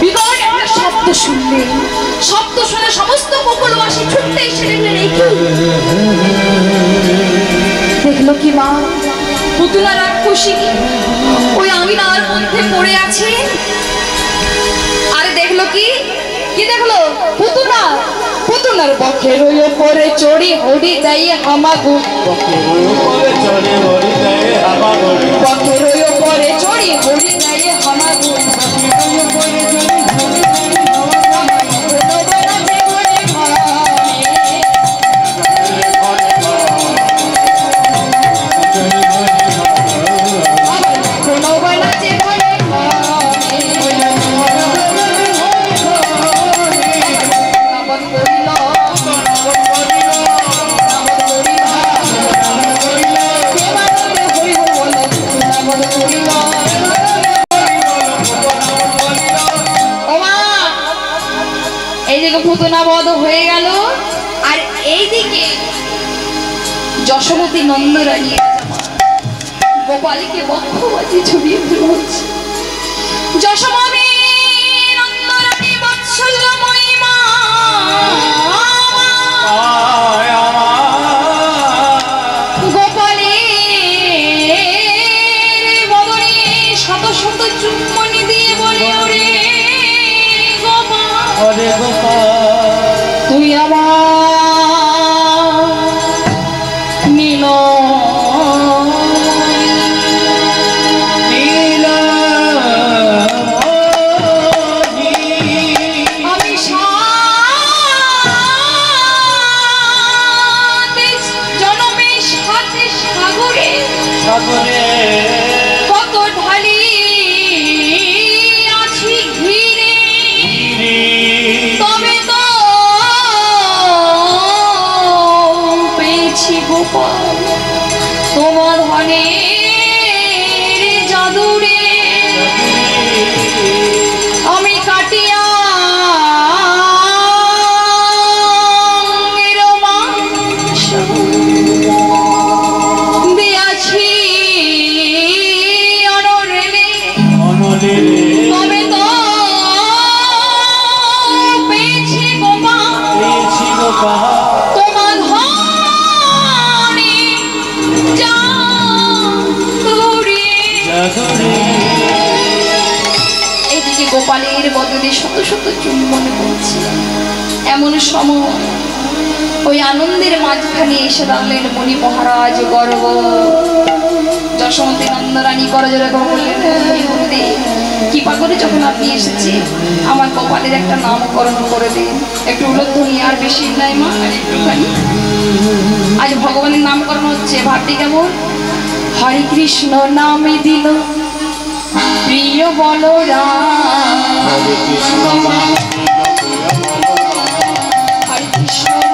বিকট একটা শব্দ শুনলেন, শব্দ শুনে সমস্ত গোকুলবাসী ছুটতে এসে দেখলেন, দেখলো কি মা, পুতুনা রাক্ষসী ওই আঙিনার মধ্যে পড়ে আছে। আরে দেখলো কি, কি দেখলো? পুতুনা, পুতুনার বক্ষের উপরে চড়ি হরি দেয় হামাগু, বক্ষের উপরে চড়ি হরি দেয় হামাগু। পুতুনা বধ হয়ে গেল। আর এইদিকে যশোমতী নন্দরানী গোপালকে বক্ষবাজি ছড়িয়ে ফেলছে। যশোমতী নন্দরানী বাৎসল্যময়ী মা, গোপালের বদনে শত শত চুম্বনী দিয়ে বলে, ওরে গোপাল, তুই আমার নীল আমি জনমে সাথে সাগরে কত ঢালি আছি ঘিরে, তবে তো গোপাল তোমার ধনের জাদুরে আমি কাটিয়া দিয়াছি অনরেলে তবে তো পেয়েছি গোপাল তোমার ধনে জাদুরে। এদিকে গোপালের বদলে শত শত চুম্বন করছে। এমন সময় ওই আনন্দের মাঝখানে এসে দাঁড়ালেন মণি মহারাজ গর্ব। যশোমতী নন্দরানী করজোড়ে বললেন, কৃপা করে যখন আপনি এসেছি আমার গোপালের একটা নামকরণ করে দিন। একটু উলধ্বনি, আর বেশি নাই মা, আর একটুখানি। আজ ভগবানের নামকরণ হচ্ছে, ভাবটি কেমন? হরে কৃষ্ণ নামে দিল প্রিয় বলরাম, হরে কৃষ্ণ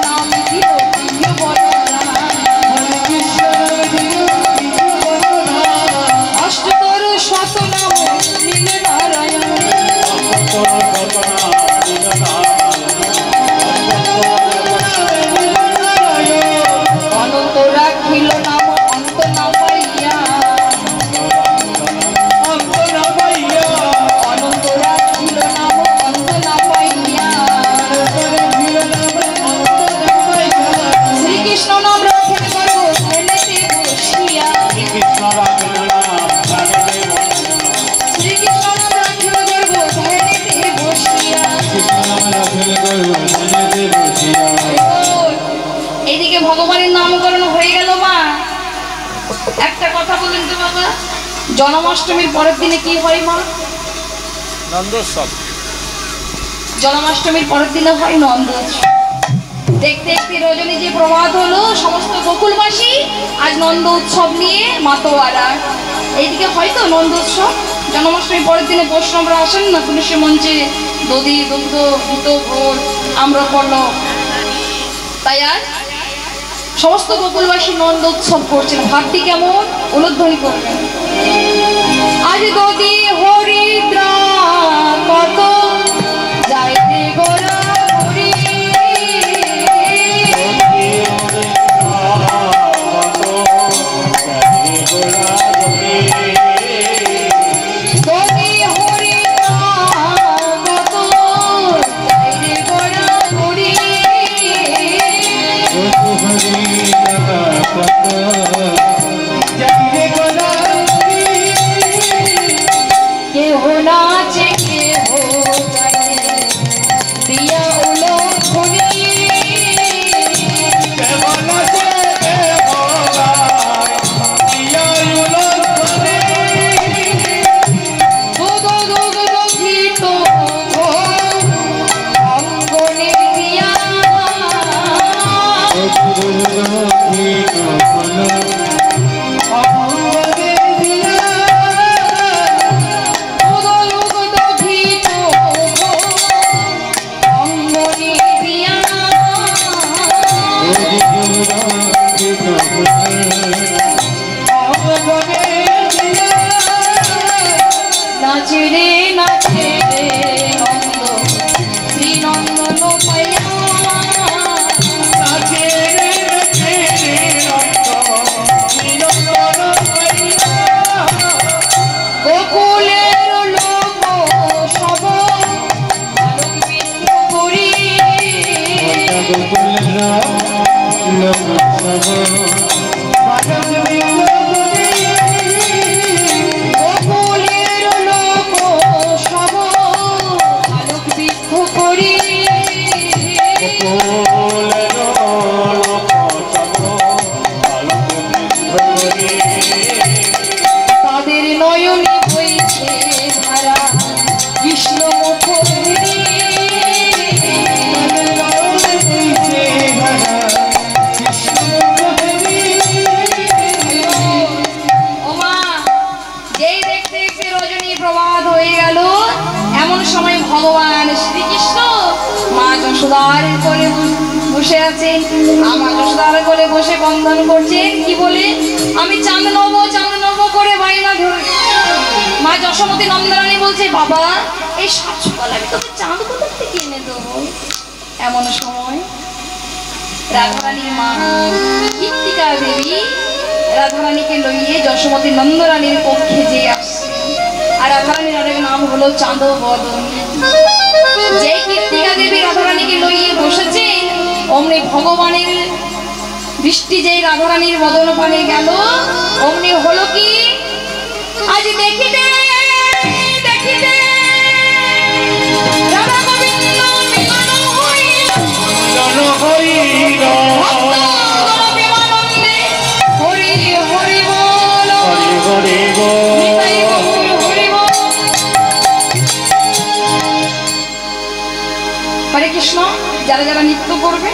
নাম দিল প্রিয় বলরাম, অষ্টতর শত নাম নীল নারায়ণ, অনন্ত রাখিল নাম অন্ত না পাইয়া, অনন্ত রাখিল নাম অন্ত না পাইয়া, শ্রীকৃষ্ণ নাম রাখিল গর্ব ধ্যানেতে বসিয়া, শ্রীকৃষ্ণ নাম রাখিল গর্ব ধ্যানেতে বসিয়া। এদিকে ভগবানের নামকরণ হয়ে গেল। মা একটা কথা বলেন তো বাবা, জন্মাষ্টমীর পরের দিনে কি হয় মা? নন্দোৎসব। জন্মাষ্টমীর পরের দিনে হয় নন্দোৎসব। দেখতে দেখতে রজনী যে প্রভাত হলো, সমস্ত গোকুলবাসী আজ নন্দ উৎসব নিয়ে মাতোয়ারা। এইদিকে হয়তো নন্দোৎসব জন্মাষ্টমীর পরের দিনে বৈষ্ণবরা আসেন না তুলসী মঞ্চে, দধি দুগ্ধ ঘৃত ভোর আম্রপন্ন, তাই আর সমস্ত গোকুলবাসী নন্দ উৎসব করছেন। ভাবটি কেমন? উলধ্বনি করবেন। আজ দধি হরিদ্রা কত যাইতে গোরা হরি, দধি হরিদ্রা কত যাইতে গোরা হরি, কেহ নাচে কেহ গায়ে দিয়া উলধ্বনি, দুধ দুগ্ধ ঘৃত ভোর অঙ্গনে দিয়া, নাচে রে নাচে রে নন্দ শ্রী নন্দন পাইয়া, নাচে রে নাচে রে নন্দ শ্রী নন্দন পাইয়া, গোকুলের লোক সব আলোকিত করি, গোকুলের লোক সব আলোক বৃক্ষ করি, তাদের নয়নে বইছে ধারা কৃষ্ণ মুখ ধরি, কৃষ্ণ মুখ বসে আছেন, আমার যশোদার কোলে বসে বন্ধন করছেন কি বলে, আমি চাঁদ নব করে বাইনা ধরে। মা যশোমতী নন্দরানী বলছে, বাবা এই সাত সকাল আমি তোকে চাঁদ কোথা থেকে এনে দেবো। এমন সময় রাধারানীর মা কীর্তিকা দেবী রাধারানীকে লইয়ে যশোমতী নন্দরানীর পক্ষে যে আসছে। আর রাধারানীর আরেক নাম হলো চাঁদ বদন। যে কীর্তিকা দেবী রাধারানীকে লইয়ে বসেছেন, অমনি ভগবানের দৃষ্টি যেই রাধারানীর বদন পানে গেল, অমনি হলো কি, আজ দেখিতে দেখিতে রাধা গোবিন্দ মিলন হইল, প্রেমানন্দে হরি হরি বল, নিতাই গৌর হরি বল। হরে কৃষ্ণ। যারা যারা নৃত্য করবে